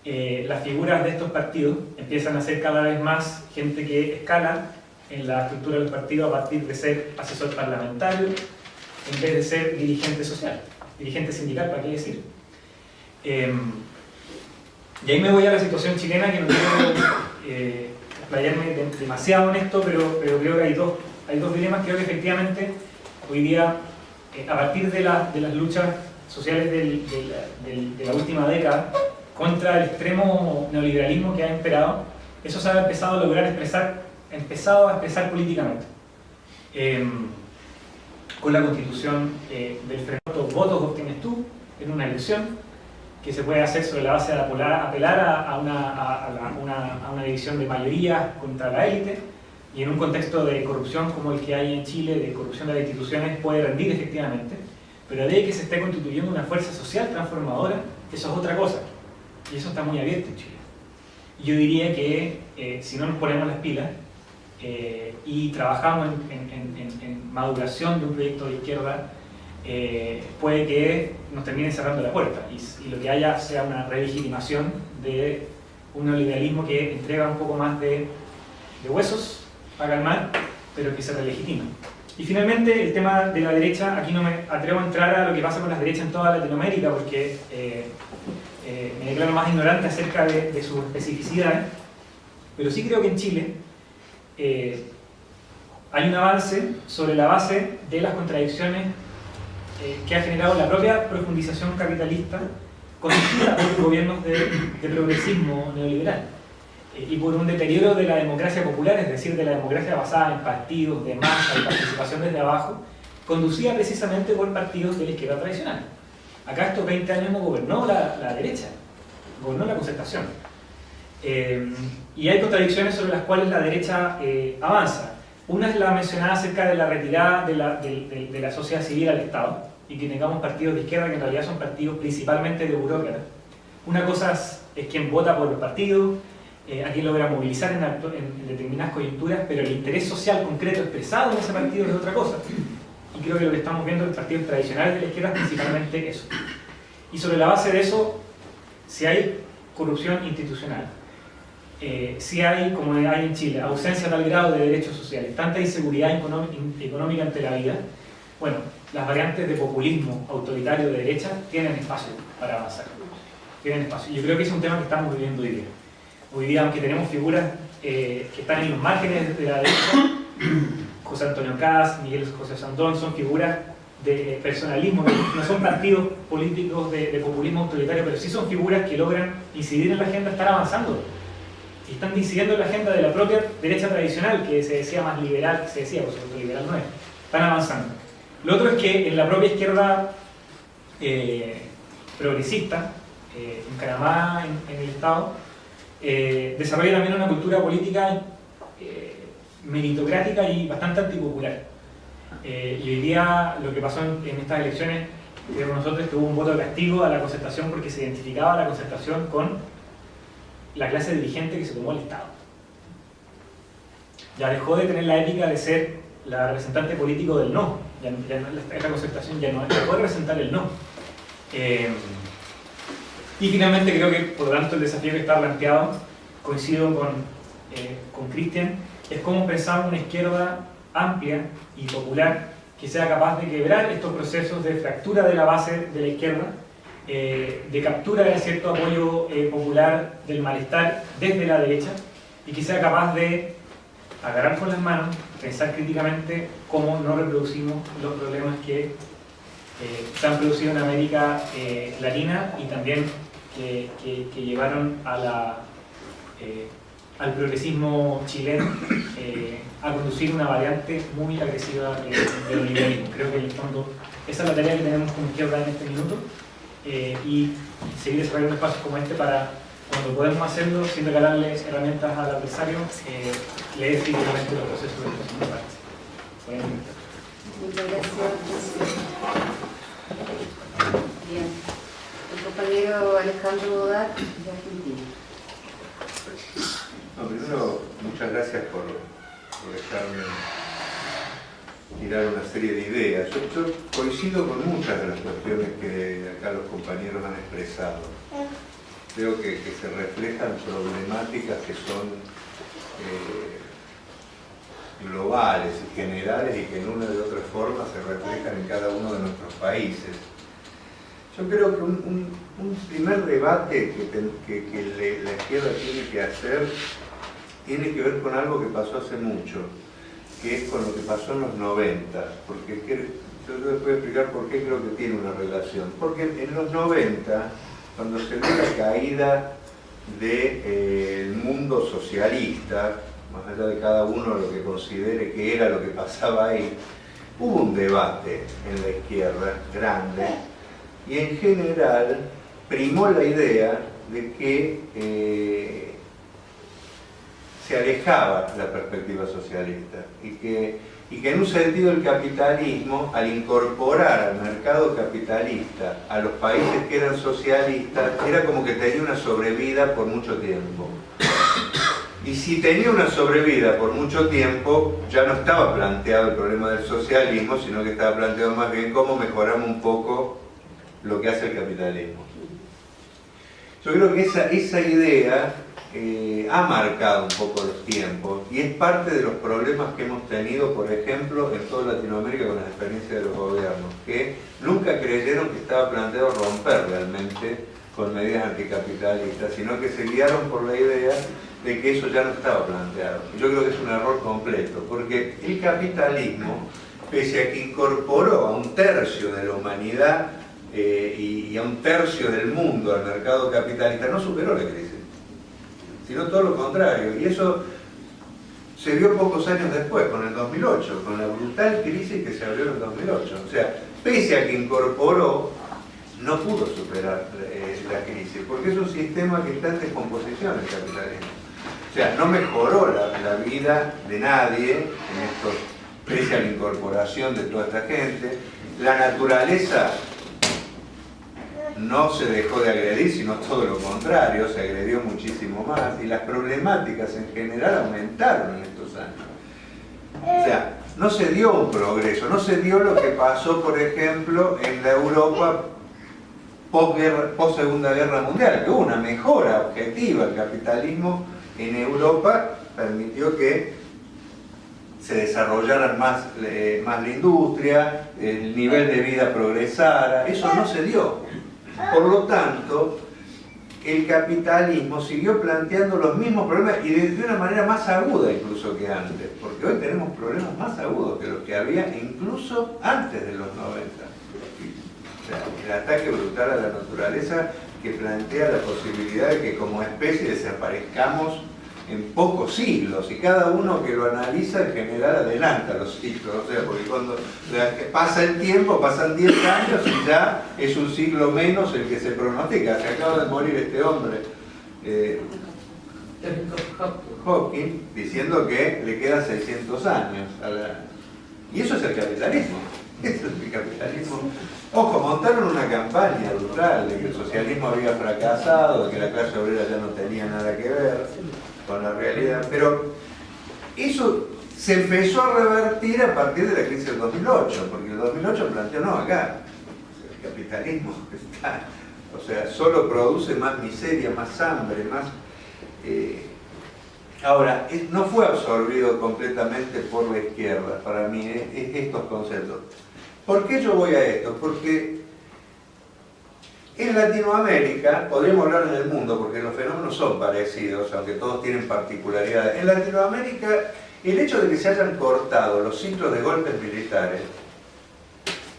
las figuras de estos partidos empiezan a ser cada vez más gente que escala en la estructura del partido a partir de ser asesor parlamentario en vez de ser dirigente social, dirigente sindical, ¿para qué decir? Y ahí me voy a la situación chilena, que no quiero explayarme demasiado en esto, pero creo que hay dos dilemas. Creo que efectivamente hoy día, a partir de las luchas sociales de la última década contra el extremo neoliberalismo que ha imperado, eso se ha empezado a lograr expresar políticamente. Con la constitución del freno, ¿cuántos votos obtienes tú en una elección? Que se puede hacer sobre la base de apelar a una división de mayorías contra la élite, y en un contexto de corrupción como el que hay en Chile, de corrupción de las instituciones, puede rendir efectivamente, pero de ahí que se esté constituyendo una fuerza social transformadora, eso es otra cosa, y eso está muy abierto en Chile. Y yo diría que si no nos ponemos las pilas y trabajamos en maduración de un proyecto de izquierda, puede que nos termine cerrando la puerta y lo que haya sea una relegitimación de un neoliberalismo que entrega un poco más de huesos para calmar, pero que se relegitima. Y finalmente el tema de la derecha, aquí no me atrevo a entrar a lo que pasa con las derechas en toda Latinoamérica porque me declaro más ignorante acerca de sus especificidades, pero sí creo que en Chile hay un avance sobre la base de las contradicciones que ha generado la propia profundización capitalista conducida por gobiernos de progresismo neoliberal y por un deterioro de la democracia popular, es decir, de la democracia basada en partidos de masa y participación desde abajo, conducida precisamente por partidos de la izquierda tradicional. Acá estos 20 años no gobernó la derecha, gobernó la concertación. Y hay contradicciones sobre las cuales la derecha avanza. Una es la mencionada acerca de la retirada de la sociedad civil al Estado y que tengamos partidos de izquierda que en realidad son partidos principalmente de burócratas. Una cosa es quien vota por los partidos, a quien logra movilizar en determinadas coyunturas, pero el interés social concreto expresado en ese partido es otra cosa. Y creo que lo que estamos viendo en los partidos tradicionales de la izquierda es principalmente eso. Y sobre la base de eso, si hay corrupción institucional, si hay, como hay en Chile, ausencia a tal grado de derechos sociales, tanta inseguridad económica ante la vida, bueno, las variantes de populismo autoritario de derecha tienen espacio para avanzar. Tienen espacio. Yo creo que ese es un tema que estamos viviendo hoy día. Hoy día, aunque tenemos figuras que están en los márgenes de la derecha, José Antonio Kast, Miguel José Sandón, son figuras de personalismo, que no son partidos políticos de populismo autoritario, pero sí son figuras que logran incidir en la agenda, estar avanzando. Y están incidiendo en la agenda de la propia derecha tradicional, que se decía más liberal, que se decía, por supuesto, liberal no es. Están avanzando. Lo otro es que en la propia izquierda progresista, encaramada en el Estado, desarrolla también una cultura política meritocrática y bastante antipopular. Y hoy día lo que pasó en estas elecciones, creemos nosotros, que hubo un voto de castigo a la concertación porque se identificaba la concertación con la clase dirigente que se tomó el Estado. Ya dejó de tener la ética de ser la representante político del no. Esta concertación ya no dejó de representar el no. Y finalmente creo que, por lo tanto, el desafío que está planteado, coincido con Cristian, es cómo pensamos una izquierda amplia y popular que sea capaz de quebrar estos procesos de fractura de la base de la izquierda, de captura de cierto apoyo popular del malestar desde la derecha, y que sea capaz de agarrar con las manos, pensar críticamente cómo no reproducimos los problemas que se han producido en América Latina y también que llevaron al progresismo chileno a conducir una variante muy agresiva del liberalismo. Creo que en el fondo esa es la tarea que tenemos como izquierda en este minuto, y seguir desarrollando espacios como este para, cuando podemos hacerlo, sin regalarle herramientas al adversario, leer críticamente los procesos de la parte. Muchas gracias. Bien. El compañero Alejandro Bodar, de Argentina. Primero, muchas gracias por dejarme tirar una serie de ideas. Yo coincido con muchas de las cuestiones que acá los compañeros han expresado. Creo que se reflejan problemáticas que son globales y generales y que en una de otras formas se reflejan en cada uno de nuestros países. Yo creo que un primer debate que la izquierda tiene que hacer tiene que ver con algo que pasó hace mucho. que es con lo que pasó en los 90, porque yo les voy a explicar por qué creo que tiene una relación. Porque en los 90, cuando se dio la caída del mundo socialista, más allá de cada uno lo que considere que era lo que pasaba ahí, hubo un debate en la izquierda grande y en general primó la idea de que se alejaba la perspectiva socialista y que en un sentido el capitalismo, al incorporar al mercado capitalista a los países que eran socialistas, era como que tenía una sobrevida por mucho tiempo. Y si tenía una sobrevida por mucho tiempo, ya no estaba planteado el problema del socialismo, sino que estaba planteado más bien cómo mejoramos un poco lo que hace el capitalismo. Yo creo que esa idea ha marcado un poco los tiempos y es parte de los problemas que hemos tenido, por ejemplo, en toda Latinoamérica con las experiencias de los gobiernos, que nunca creyeron que estaba planteado romper realmente con medidas anticapitalistas, sino que se guiaron por la idea de que eso ya no estaba planteado. Yo creo que es un error completo, porque el capitalismo, pese a que incorporó a un tercio de la humanidad y a un tercio del mundo al mercado capitalista, no superó la crisis, sino todo lo contrario. Y eso se vio pocos años después, con el 2008, con la brutal crisis que se abrió en el 2008. O sea, pese a que incorporó, no pudo superar la crisis, porque es un sistema que está en descomposición el capitalismo. O sea, no mejoró la vida de nadie en estos, pese a la incorporación de toda esta gente. La naturaleza no se dejó de agredir, sino todo lo contrario, se agredió muchísimo más y las problemáticas en general aumentaron en estos años. O sea, no se dio un progreso, no se dio lo que pasó, por ejemplo, en la Europa post-Segunda Guerra Mundial, que hubo una mejora objetiva. El capitalismo en Europa permitió que se desarrollaran más la industria, el nivel de vida progresara. Eso no se dio. Por lo tanto, el capitalismo siguió planteando los mismos problemas y de una manera más aguda incluso que antes, porque hoy tenemos problemas más agudos que los que había incluso antes de los 90. O sea, el ataque brutal a la naturaleza que plantea la posibilidad de que como especie desaparezcamos en pocos siglos, y cada uno que lo analiza en general adelanta los siglos, o sea, porque cuando pasa el tiempo, pasan 10 años y ya es un siglo menos el que se pronostica. Se acaba de morir este hombre, Hawking, diciendo que le quedan 600 años. Y eso es el capitalismo. Eso es el capitalismo. Ojo, montaron una campaña brutal de que el socialismo había fracasado, de que la clase obrera ya no tenía nada que ver con la realidad, pero eso se empezó a revertir a partir de la crisis del 2008, porque el 2008 planteó, no, acá el capitalismo está, o sea, solo produce más miseria, más hambre, más... Ahora, no fue absorbido completamente por la izquierda, para mí, estos conceptos. ¿Por qué yo voy a esto? Porque en Latinoamérica, podríamos hablar en el mundo, porque los fenómenos son parecidos, aunque todos tienen particularidades. En Latinoamérica, el hecho de que se hayan cortado los ciclos de golpes militares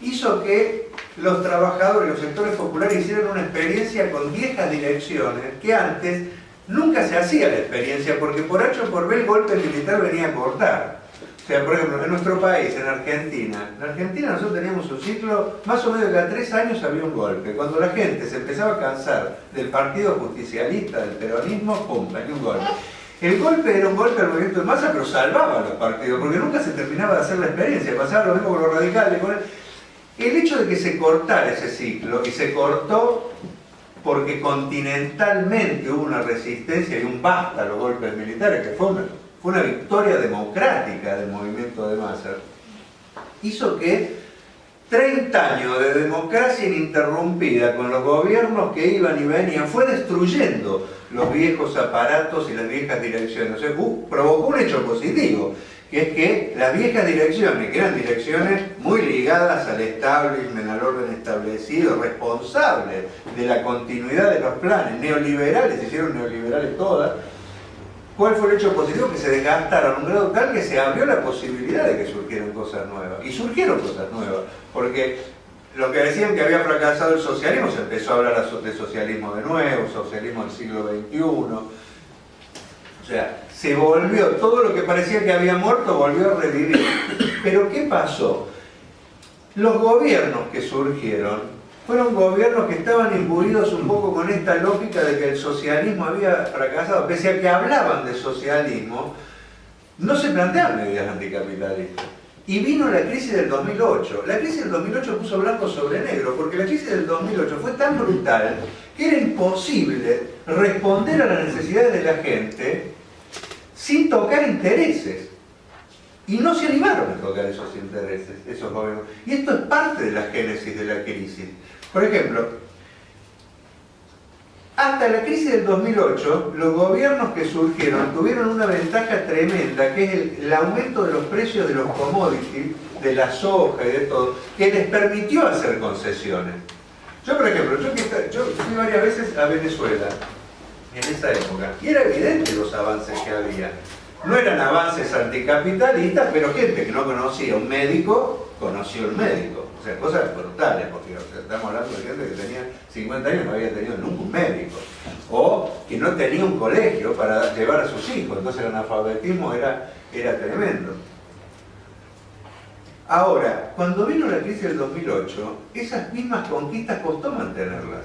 hizo que los trabajadores y los sectores populares hicieran una experiencia con viejas direcciones que antes nunca se hacía la experiencia, porque por H o por B el golpe militar venía a cortar. O sea, por ejemplo, en nuestro país, en Argentina nosotros teníamos un ciclo, más o menos cada 3 años había un golpe. Cuando la gente se empezaba a cansar del partido justicialista, del peronismo, pum, venía un golpe. El golpe era un golpe al movimiento de masa, pero salvaba a los partidos, porque nunca se terminaba de hacer la experiencia. Pasaba lo mismo con los radicales. El hecho de que se cortara ese ciclo, y se cortó porque continentalmente hubo una resistencia y un basta a los golpes militares, que fue una victoria democrática del movimiento de masas, hizo que 30 años de democracia ininterrumpida con los gobiernos que iban y venían fue destruyendo los viejos aparatos y las viejas direcciones. O sea, provocó un hecho positivo, que es que las viejas direcciones, que eran direcciones muy ligadas al establishment, al orden establecido, responsables de la continuidad de los planes neoliberales, se hicieron neoliberales todas, ¿Cuál fue el hecho positivo? Que se desgastaron a un grado tal que se abrió la posibilidad de que surgieran cosas nuevas. Y surgieron cosas nuevas, porque lo que decían que había fracasado el socialismo, se empezó a hablar de socialismo de nuevo, socialismo del siglo XXI. O sea, se volvió, todo lo que parecía que había muerto volvió a revivir. Pero ¿qué pasó? Los gobiernos que surgieron fueron gobiernos que estaban imbuidos un poco con esta lógica de que el socialismo había fracasado. Pese a que hablaban de socialismo, no se planteaban medidas anticapitalistas. Y vino la crisis del 2008. La crisis del 2008 puso blanco sobre negro, porque la crisis del 2008 fue tan brutal que era imposible responder a las necesidades de la gente sin tocar intereses. Y no se animaron a tocar esos intereses, esos gobiernos. Y esto es parte de la génesis de la crisis. Por ejemplo, hasta la crisis del 2008, los gobiernos que surgieron tuvieron una ventaja tremenda, que es el aumento de los precios de los commodities, de la soja y de todo, que les permitió hacer concesiones. Yo, por ejemplo, yo fui varias veces a Venezuela en esa época, y era evidente los avances que había. No eran avances anticapitalistas, pero gente que no conocía un médico, conoció un médico. O sea, cosas brutales, porque estamos hablando de gente que tenía 50 años y no había tenido nunca un médico. O que no tenía un colegio para llevar a sus hijos, entonces el analfabetismo era tremendo. Ahora, cuando vino la crisis del 2008, esas mismas conquistas costó mantenerlas.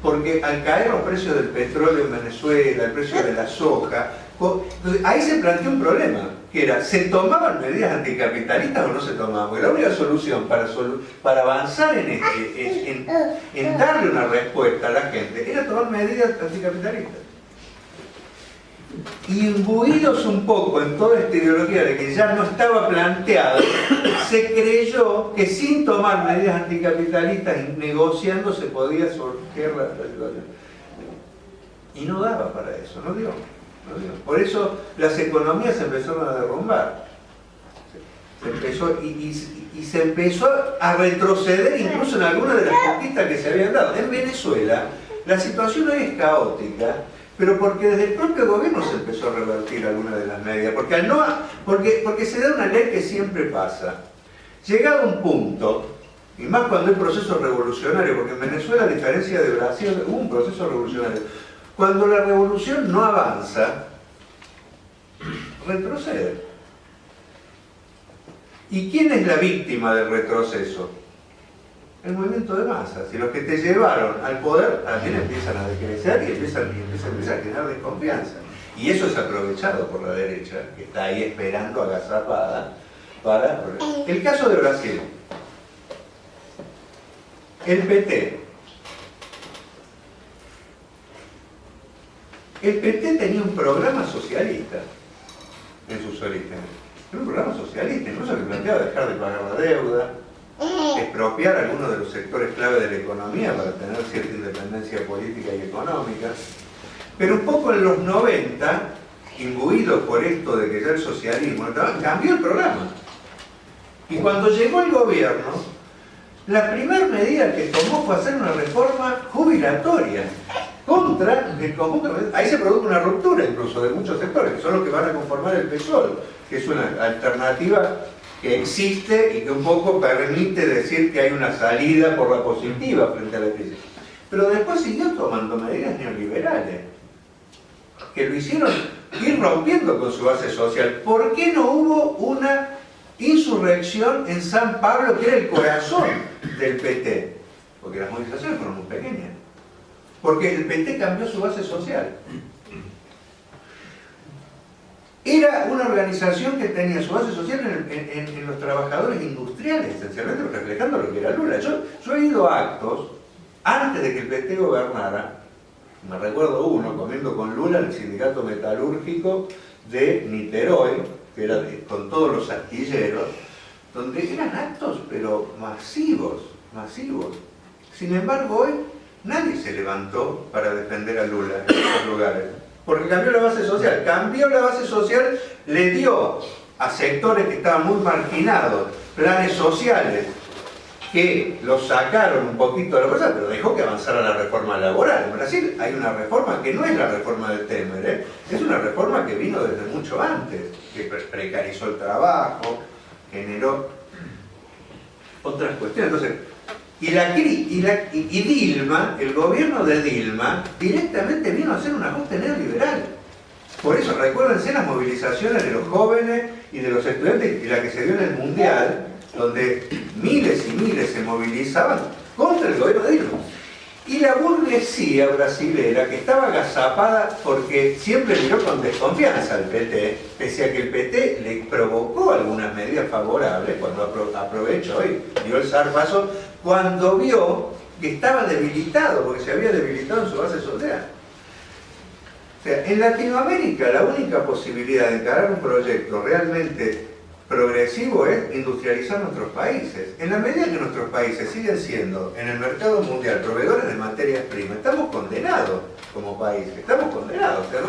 Porque al caer los precios del petróleo en Venezuela, el precio de la soja, entonces ahí se planteó un problema, que era, ¿se tomaban medidas anticapitalistas o no se tomaban? Porque la única solución para avanzar en darle una respuesta a la gente era tomar medidas anticapitalistas. Y imbuidos un poco en toda esta ideología de que ya no estaba planteado, se creyó que sin tomar medidas anticapitalistas y negociando se podía surgir la situación. Y no daba para eso, no dio. Por eso las economías se empezaron a derrumbar. Se empezó a retroceder incluso en algunas de las conquistas que se habían dado. En Venezuela la situación hoy es caótica, pero porque desde el propio gobierno se empezó a revertir algunas de las medidas. Porque se da una ley que siempre pasa. Llegado un punto, y más cuando hay procesos revolucionarios, porque en Venezuela, a diferencia de Brasil, hubo un proceso revolucionario. Cuando la revolución no avanza, retrocede. ¿Y quién es la víctima del retroceso? El movimiento de masas. Y los que te llevaron al poder también empiezan a decrecer y empiezan a generar desconfianza. Y eso es aprovechado por la derecha, que está ahí esperando agazapada para... El caso de Brasil. El PT. El PT tenía un programa socialista en sus orígenes. Era un programa socialista, incluso que planteaba dejar de pagar la deuda, expropiar algunos de los sectores clave de la economía para tener cierta independencia política y económica. Pero un poco en los 90, imbuidos por esto de que ya el socialismo cambió el programa. Y cuando llegó el gobierno, la primera medida que tomó fue hacer una reforma jubilatoria contra el conjunto. Ahí se produjo una ruptura incluso de muchos sectores, que son los que van a conformar el PSOL, que es una alternativa que existe y que un poco permite decir que hay una salida por la positiva frente a la crisis. Pero después siguió tomando medidas neoliberales, que lo hicieron ir rompiendo con su base social. ¿Por qué no hubo una insurrección en San Pablo, que era el corazón del PT? Porque las movilizaciones fueron muy pequeñas. Porque el PT cambió su base social. Era una organización que tenía su base social en los trabajadores industriales, esencialmente reflejando lo que era Lula. Yo he ido a actos antes de que el PT gobernara. Me recuerdo uno comiendo con Lula en el sindicato metalúrgico de Niterói, que era con todos los astilleros, donde eran actos pero masivos. Sin embargo, hoy nadie se levantó para defender a Lula en esos lugares, porque cambió la base social, le dio a sectores que estaban muy marginados planes sociales que lo sacaron un poquito de la cosa, pero dejó que avanzara la reforma laboral. En Brasil hay una reforma que no es la reforma de Temer, es una reforma que vino desde mucho antes, que precarizó el trabajo, generó otras cuestiones. Entonces, y Dilma, el gobierno de Dilma, directamente vino a hacer un ajuste neoliberal. Por eso, recuérdense las movilizaciones de los jóvenes y de los estudiantes y la que se dio en el Mundial, donde miles y miles se movilizaban contra el gobierno de Dilma. Y la burguesía brasilera, que estaba agazapada porque siempre miró con desconfianza al PT, pese a que el PT le provocó algunas medidas favorables, cuando aprovechó y dio el zarpazo, cuando vio que estaba debilitado, porque se había debilitado en su base social. O sea, en Latinoamérica la única posibilidad de encarar un proyecto realmente progresivo es industrializar nuestros países. En la medida que nuestros países siguen siendo en el mercado mundial proveedores de materias primas, estamos condenados como país, estamos condenados. O sea,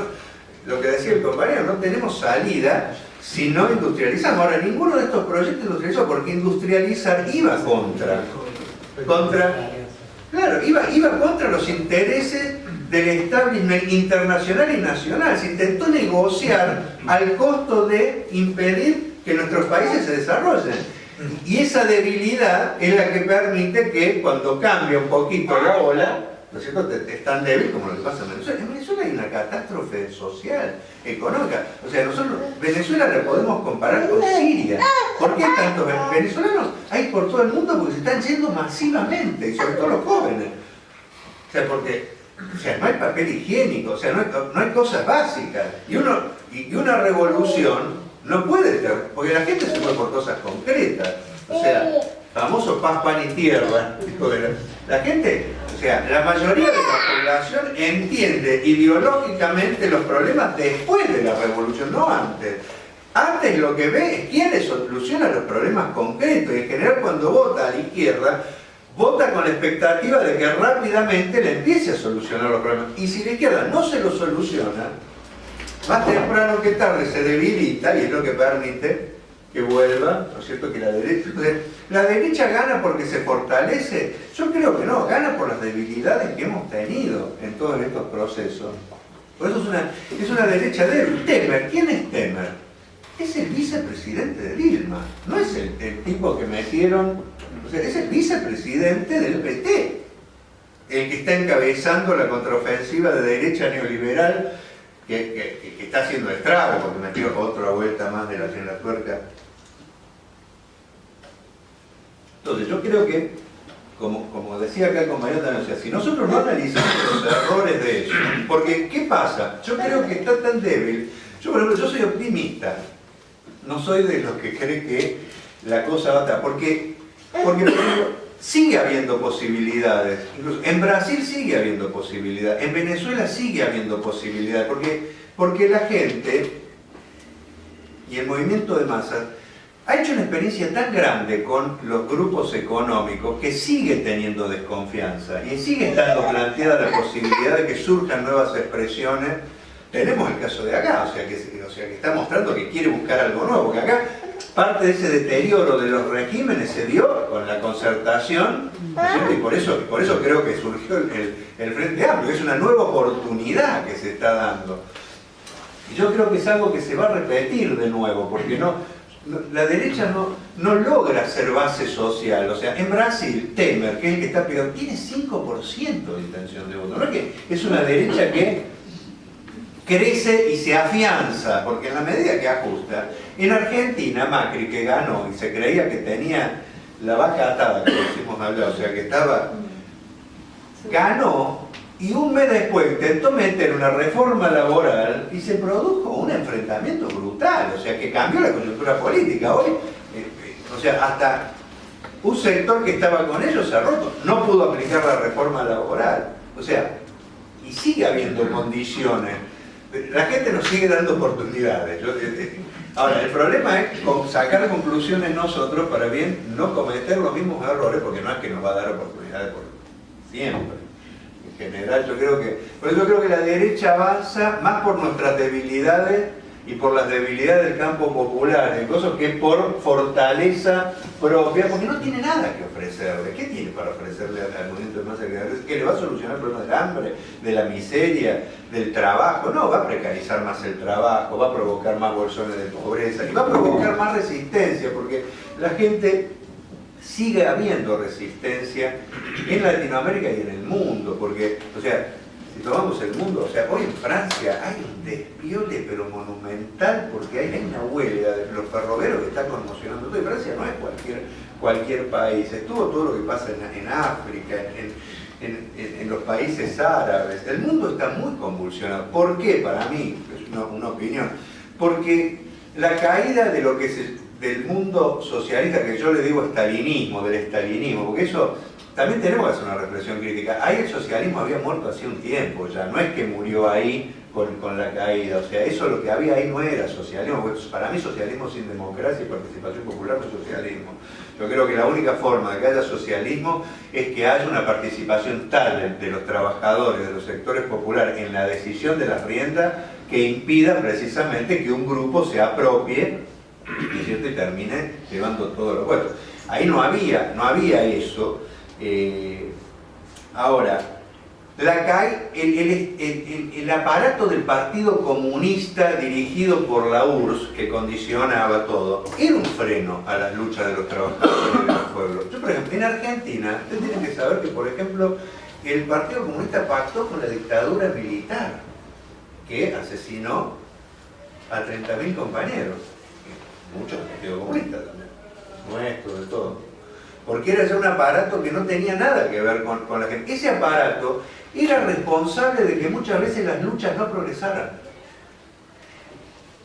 lo que decía el compañero, no tenemos salida si no industrializamos. Ahora, ninguno de estos proyectos industrializó, porque industrializar iba contra los intereses del establishment internacional y nacional. Se intentó negociar al costo de impedir que nuestros países se desarrollen. Y esa debilidad es la que permite que cuando cambia un poquito la ola, ¿no es cierto?, es tan débil como lo que pasa en Venezuela. En Venezuela hay una catástrofe social, económica. O sea, nosotros Venezuela la podemos comparar con Siria. ¿Por qué tantos venezolanos hay por todo el mundo? Porque se están yendo masivamente, y sobre todo los jóvenes. O sea, porque no hay papel higiénico, o sea, no hay cosas básicas. Y una revolución no puede ser, porque la gente se fue por cosas concretas. O sea, famoso paz, pan y tierra. La gente, o sea, la mayoría de la población entiende ideológicamente los problemas después de la revolución, no antes. Antes lo que ve es quién le soluciona los problemas concretos, y en general cuando vota a la izquierda, vota con la expectativa de que rápidamente le empiece a solucionar los problemas. Y si la izquierda no se los soluciona, más temprano que tarde se debilita, y es lo que permite que vuelva, ¿no es cierto?, que la derecha... Entonces, ¿la derecha gana porque se fortalece? Yo creo que no, gana por las debilidades que hemos tenido en todos estos procesos. Por eso es una derecha débil. Temer, ¿quién es Temer? Es el vicepresidente de Dilma, no es el tipo que metieron, o sea, es el vicepresidente del PT, el que está encabezando la contraofensiva de derecha neoliberal que está haciendo estrago, porque metió otra vuelta más de en la tuerca. Entonces yo creo que, como decía acá el compañero también, o sea, si nosotros no analizamos los errores de ellos, porque ¿qué pasa? Yo creo que está tan débil. Yo, por ejemplo, yo soy optimista, no soy de los que cree que la cosa va a estar, porque por ejemplo, sigue habiendo posibilidades. Incluso en Brasil sigue habiendo posibilidades, en Venezuela sigue habiendo posibilidades, porque la gente y el movimiento de masas ha hecho una experiencia tan grande con los grupos económicos que sigue teniendo desconfianza y sigue estando planteada la posibilidad de que surjan nuevas expresiones. Tenemos el caso de acá, o sea que está mostrando que quiere buscar algo nuevo, porque acá parte de ese deterioro de los regímenes se dio con la concertación, ¿no? Y por eso creo que surgió el Frente Amplio. Es una nueva oportunidad que se está dando. Y yo creo que es algo que se va a repetir de nuevo, porque la derecha no logra hacer base social. O sea, en Brasil, Temer, que es el que está pegado, tiene 5% de intención de voto. No es que es una derecha que crece y se afianza, porque en la medida que ajusta. En Argentina, Macri, que ganó y se creía que tenía la vaca atada, que decimos hablar, o sea que ganó, y un mes después intentó meter una reforma laboral y se produjo un enfrentamiento brutal, o sea que cambió la coyuntura política. Hoy, o sea, hasta un sector que estaba con ellos se ha roto, no pudo aplicar la reforma laboral, o sea, y sigue habiendo condiciones. La gente nos sigue dando oportunidades. Ahora, el problema es sacar conclusiones nosotros para bien no cometer los mismos errores, porque no es que nos va a dar oportunidades por siempre. En general, yo creo que la derecha avanza más por nuestras debilidades y por las debilidades del campo popular, cosas que por fortaleza propia, porque no tiene nada que ofrecerle. ¿Qué tiene para ofrecerle al movimiento de masa que le va a solucionar el problema del hambre, de la miseria, del trabajo? No, va a precarizar más el trabajo, va a provocar más bolsones de pobreza y va a provocar más resistencia, porque la gente sigue habiendo resistencia en Latinoamérica y en el mundo, porque, o sea, si tomamos el mundo, o sea, hoy en Francia hay un despiole pero monumental, porque hay una huelga de los ferroviarios que está conmocionando todo, y Francia no es cualquier país, estuvo todo lo que pasa en África, en los países árabes, el mundo está muy convulsionado. ¿Por qué? Para mí, es una opinión, porque la caída de lo que del mundo socialista, que yo le digo estalinismo, del estalinismo, porque eso también tenemos que hacer una reflexión crítica. Ahí el socialismo había muerto hace un tiempo ya, no es que murió ahí con la caída, o sea, eso lo que había ahí no era socialismo, porque para mí socialismo sin democracia y participación popular no es socialismo. Yo creo que la única forma de que haya socialismo es que haya una participación tal de los trabajadores, de los sectores populares en la decisión de las riendas, que impida precisamente que un grupo se apropie, ¿cierto?, y termine llevando todo lo puesto. Ahí no había eso. Ahora, el aparato del Partido Comunista dirigido por la URSS, que condicionaba todo, era un freno a las luchas de los trabajadores y de los pueblos. Yo, por ejemplo, en Argentina, ustedes tienen que saber que, por ejemplo, el Partido Comunista pactó con la dictadura militar, que asesinó a 30.000 compañeros, muchos del Partido Comunista también, nuestro, de todo. Porque era ya un aparato que no tenía nada que ver con la gente. Ese aparato era responsable de que muchas veces las luchas no progresaran.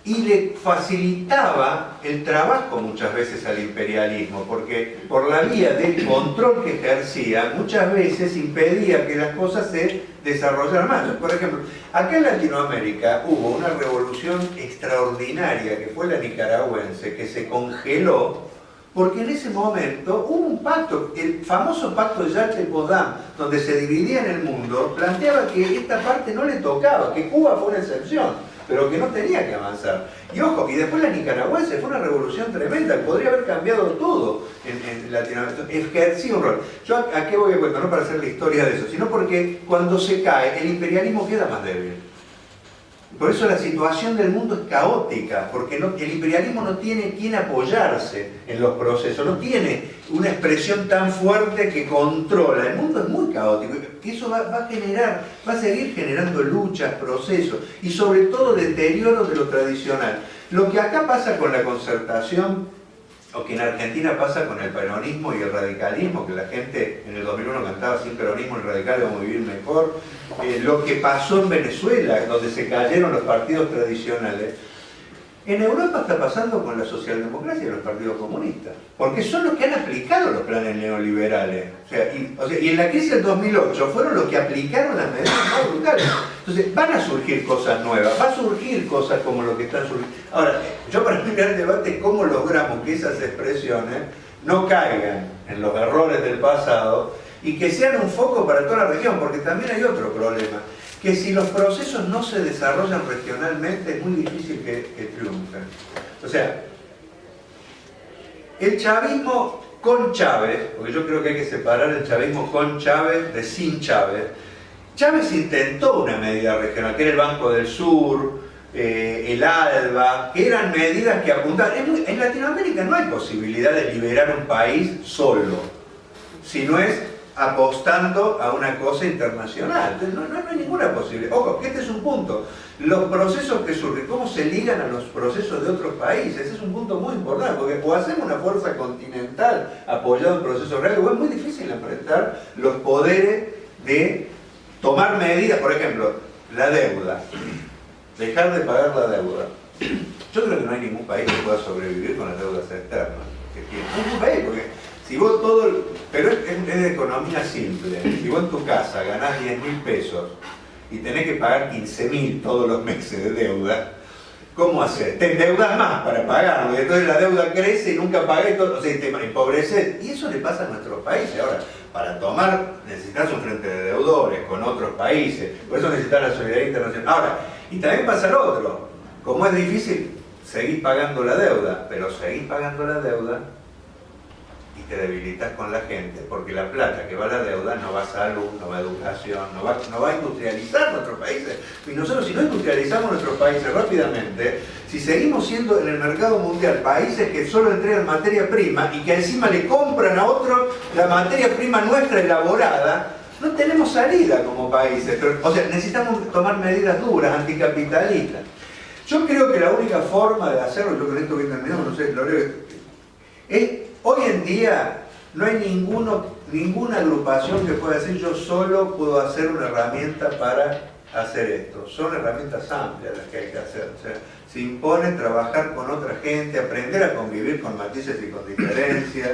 Y le facilitaba el trabajo muchas veces al imperialismo, porque por la vía del control que ejercía, muchas veces impedía que las cosas se desarrollaran más. Por ejemplo, acá en Latinoamérica hubo una revolución extraordinaria, que fue la nicaragüense, que se congeló, porque en ese momento hubo un pacto, el famoso pacto de Yalta-Potsdam, donde se dividía en el mundo, planteaba que esta parte no le tocaba, que Cuba fue una excepción, pero que no tenía que avanzar. Y ojo, y después la nicaragüense fue una revolución tremenda, que podría haber cambiado todo en Latinoamérica, ejercía un rol. Yo a qué voy a cuento, no para hacer la historia de eso, sino porque cuando se cae, el imperialismo queda más débil. Por eso la situación del mundo es caótica, porque el imperialismo no tiene quien apoyarse en los procesos, no tiene una expresión tan fuerte que controla. El mundo es muy caótico y eso va a seguir generando luchas, procesos y sobre todo deterioro de lo tradicional. Lo que acá pasa con la concertación, o que en Argentina pasa con el peronismo y el radicalismo, que la gente en el 2001 cantaba sin peronismo el radical vamos a vivir mejor, lo que pasó en Venezuela, donde se cayeron los partidos tradicionales, en Europa está pasando con la socialdemocracia y los partidos comunistas, porque son los que han aplicado los planes neoliberales. Y en la crisis del 2008 fueron los que aplicaron las medidas más brutales. Entonces van a surgir cosas nuevas, va a surgir cosas como lo que están surgiendo. Ahora, yo para mí el debate es cómo logramos que esas expresiones no caigan en los errores del pasado y que sean un foco para toda la región, porque también hay otro problema, que si los procesos no se desarrollan regionalmente es muy difícil que triunfen. O sea, el chavismo con Chávez, porque yo creo que hay que separar el chavismo con Chávez de sin Chávez. Chávez intentó una medida regional, que era el Banco del Sur, el ALBA, que eran medidas que apuntaban. En Latinoamérica no hay posibilidad de liberar un país solo, si no es apostando a una cosa internacional. Entonces, no hay ninguna posibilidad. Ojo, que este es un punto. Los procesos que surgen, cómo se ligan a los procesos de otros países, ese es un punto muy importante, porque o hacemos una fuerza continental apoyada en procesos reales, o es muy difícil enfrentar los poderes de tomar medidas, por ejemplo, la deuda, dejar de pagar la deuda. Yo creo que no hay ningún país que pueda sobrevivir con las deudas externas. Ningún país, porque si vos pero es de economía simple. Si vos en tu casa ganás 10.000 pesos y tenés que pagar 15.000 todos los meses de deuda, ¿cómo hacer? Te endeudas más para pagarlo, y entonces la deuda crece y nunca pagás, o sea, te empobreces. Y eso le pasa a nuestros países. Ahora, para tomar necesitas un frente de deudores con otros países, por eso necesitas la solidaridad internacional. Ahora, y también pasa lo otro. como es difícil, seguís pagando la deuda, pero seguís pagando la deuda y te debilitas con la gente, porque la plata que va a la deuda no va a salud, no va a educación, no va a industrializar nuestros países. Y nosotros, si no industrializamos nuestros países rápidamente, si seguimos siendo en el mercado mundial países que solo entregan materia prima y que encima le compran a otros la materia prima nuestra elaborada, no tenemos salida como países. O sea, necesitamos tomar medidas duras, anticapitalistas. Yo creo que la única forma de hacerlo, yo con esto que he terminado, no sé, lo leo, es, hoy en día no hay ninguna agrupación que pueda decir yo solo puedo hacer una herramienta para hacer esto. Son herramientas amplias las que hay que hacer. O sea, se impone trabajar con otra gente, aprender a convivir con matices y con diferencias.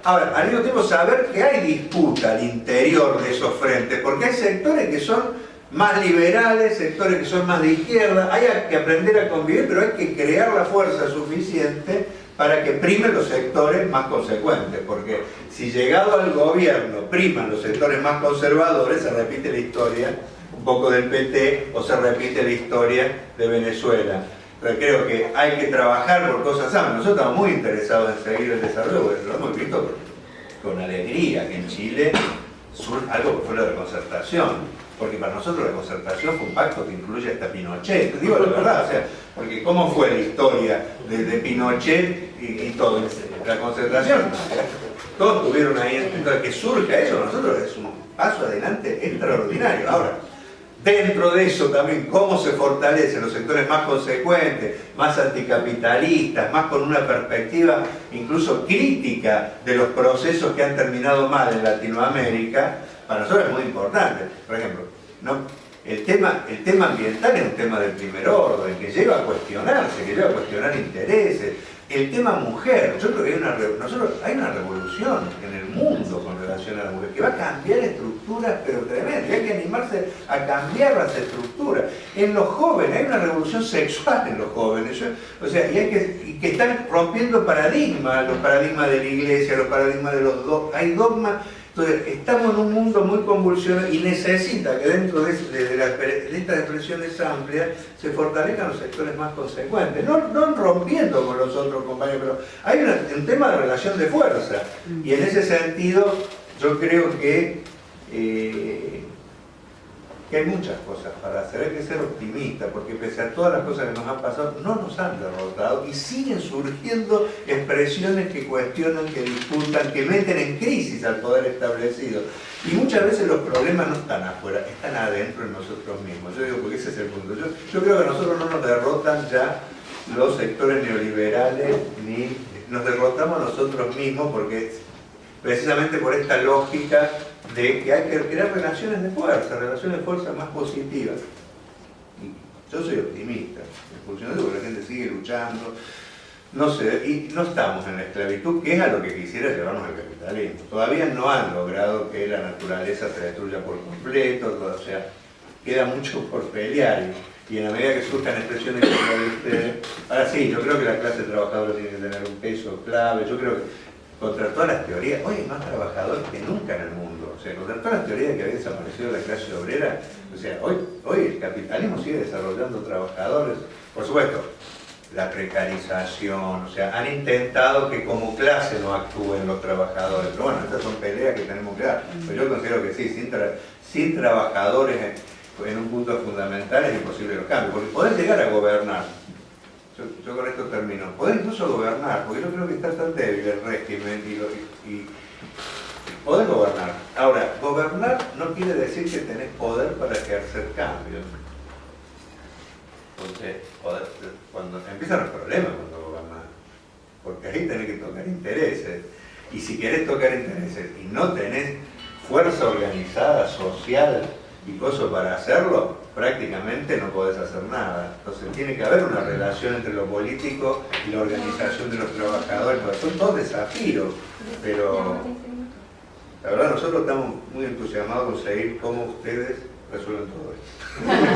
Ahora, al mismo tiempo saber que hay disputa al interior de esos frentes, porque hay sectores que son más liberales, sectores que son más de izquierda, hay que aprender a convivir, pero hay que crear la fuerza suficiente para que primen los sectores más consecuentes, porque si llegado al gobierno priman los sectores más conservadores, se repite la historia un poco del PT o se repite la historia de Venezuela. Pero creo que hay que trabajar por cosas sanas. Nosotros estamos muy interesados en seguir el desarrollo, porque lo hemos visto con alegría, que en Chile surge algo que fue lo de concertación. Porque para nosotros la concertación fue un pacto que incluye hasta Pinochet. Digo la verdad, o sea, porque ¿cómo fue la historia de Pinochet y todo? La concertación, todos tuvieron ahí, entonces que surja eso, nosotros es un paso adelante extraordinario. Ahora, dentro de eso también, cómo se fortalecen los sectores más consecuentes, más anticapitalistas, más con una perspectiva incluso crítica de los procesos que han terminado mal en Latinoamérica, para nosotros es muy importante. Por ejemplo, ¿no? El tema ambiental es un tema del primer orden, que lleva a cuestionarse, que lleva a cuestionar intereses. El tema mujer, yo creo que hay una revolución en el mundo con relación a la mujer, que va a cambiar estructuras, pero tremendo, y hay que animarse a cambiar las estructuras. En los jóvenes, hay una revolución sexual en los jóvenes, o sea, y que están rompiendo paradigmas, los paradigmas de la iglesia, los paradigmas de los dogmas, hay dogmas. Entonces, estamos en un mundo muy convulsionado y necesita que dentro de estas expresiones amplias se fortalezcan los sectores más consecuentes, no rompiendo con los otros compañeros, pero hay un tema de relación de fuerza, y en ese sentido yo creo que hay muchas cosas para hacer, hay que ser optimistas, porque pese a todas las cosas que nos han pasado, no nos han derrotado y siguen surgiendo expresiones que cuestionan, que disputan, que meten en crisis al poder establecido. Y muchas veces los problemas no están afuera, están adentro en nosotros mismos. Yo digo, porque ese es el punto. Yo creo que a nosotros no nos derrotan ya los sectores neoliberales, ni nos derrotamos a nosotros mismos, porque precisamente por esta lógica de que hay que crear relaciones de fuerza más positivas. Y yo soy optimista, en función de que la gente sigue luchando, no sé, y no estamos en la esclavitud, que es a lo que quisiera llevarnos el capitalismo. Todavía no han logrado que la naturaleza se destruya por completo, o sea, queda mucho por pelear, y en la medida que surjan expresiones como la de ustedes, ahora sí, yo creo que la clase trabajadora tiene que tener un peso clave, yo creo que contra todas las teorías, hoy hay más trabajadores que nunca en el mundo, o sea, contra todas las teorías de que había desaparecido la clase obrera, o sea, hoy el capitalismo sigue desarrollando trabajadores, por supuesto, la precarización, o sea, han intentado que como clase no actúen los trabajadores, pero bueno, estas son peleas que tenemos que dar, pero yo considero que sí, sin trabajadores en un punto fundamental es imposible los cambios, porque podés llegar a gobernar. Yo con esto termino. Podés incluso gobernar, porque yo creo que está tan débil el régimen y podés gobernar. Ahora, gobernar no quiere decir que tenés poder para ejercer cambios. Entonces, cuando empiezan los problemas cuando gobernás, porque ahí tenés que tocar intereses. Y si querés tocar intereses y no tenés fuerza organizada, social y cosas para hacerlo, prácticamente no podés hacer nada. Entonces tiene que haber una relación entre lo político y la organización de los trabajadores. Son todos desafíos, pero la verdad nosotros estamos muy entusiasmados con seguir cómo ustedes resuelven todo esto.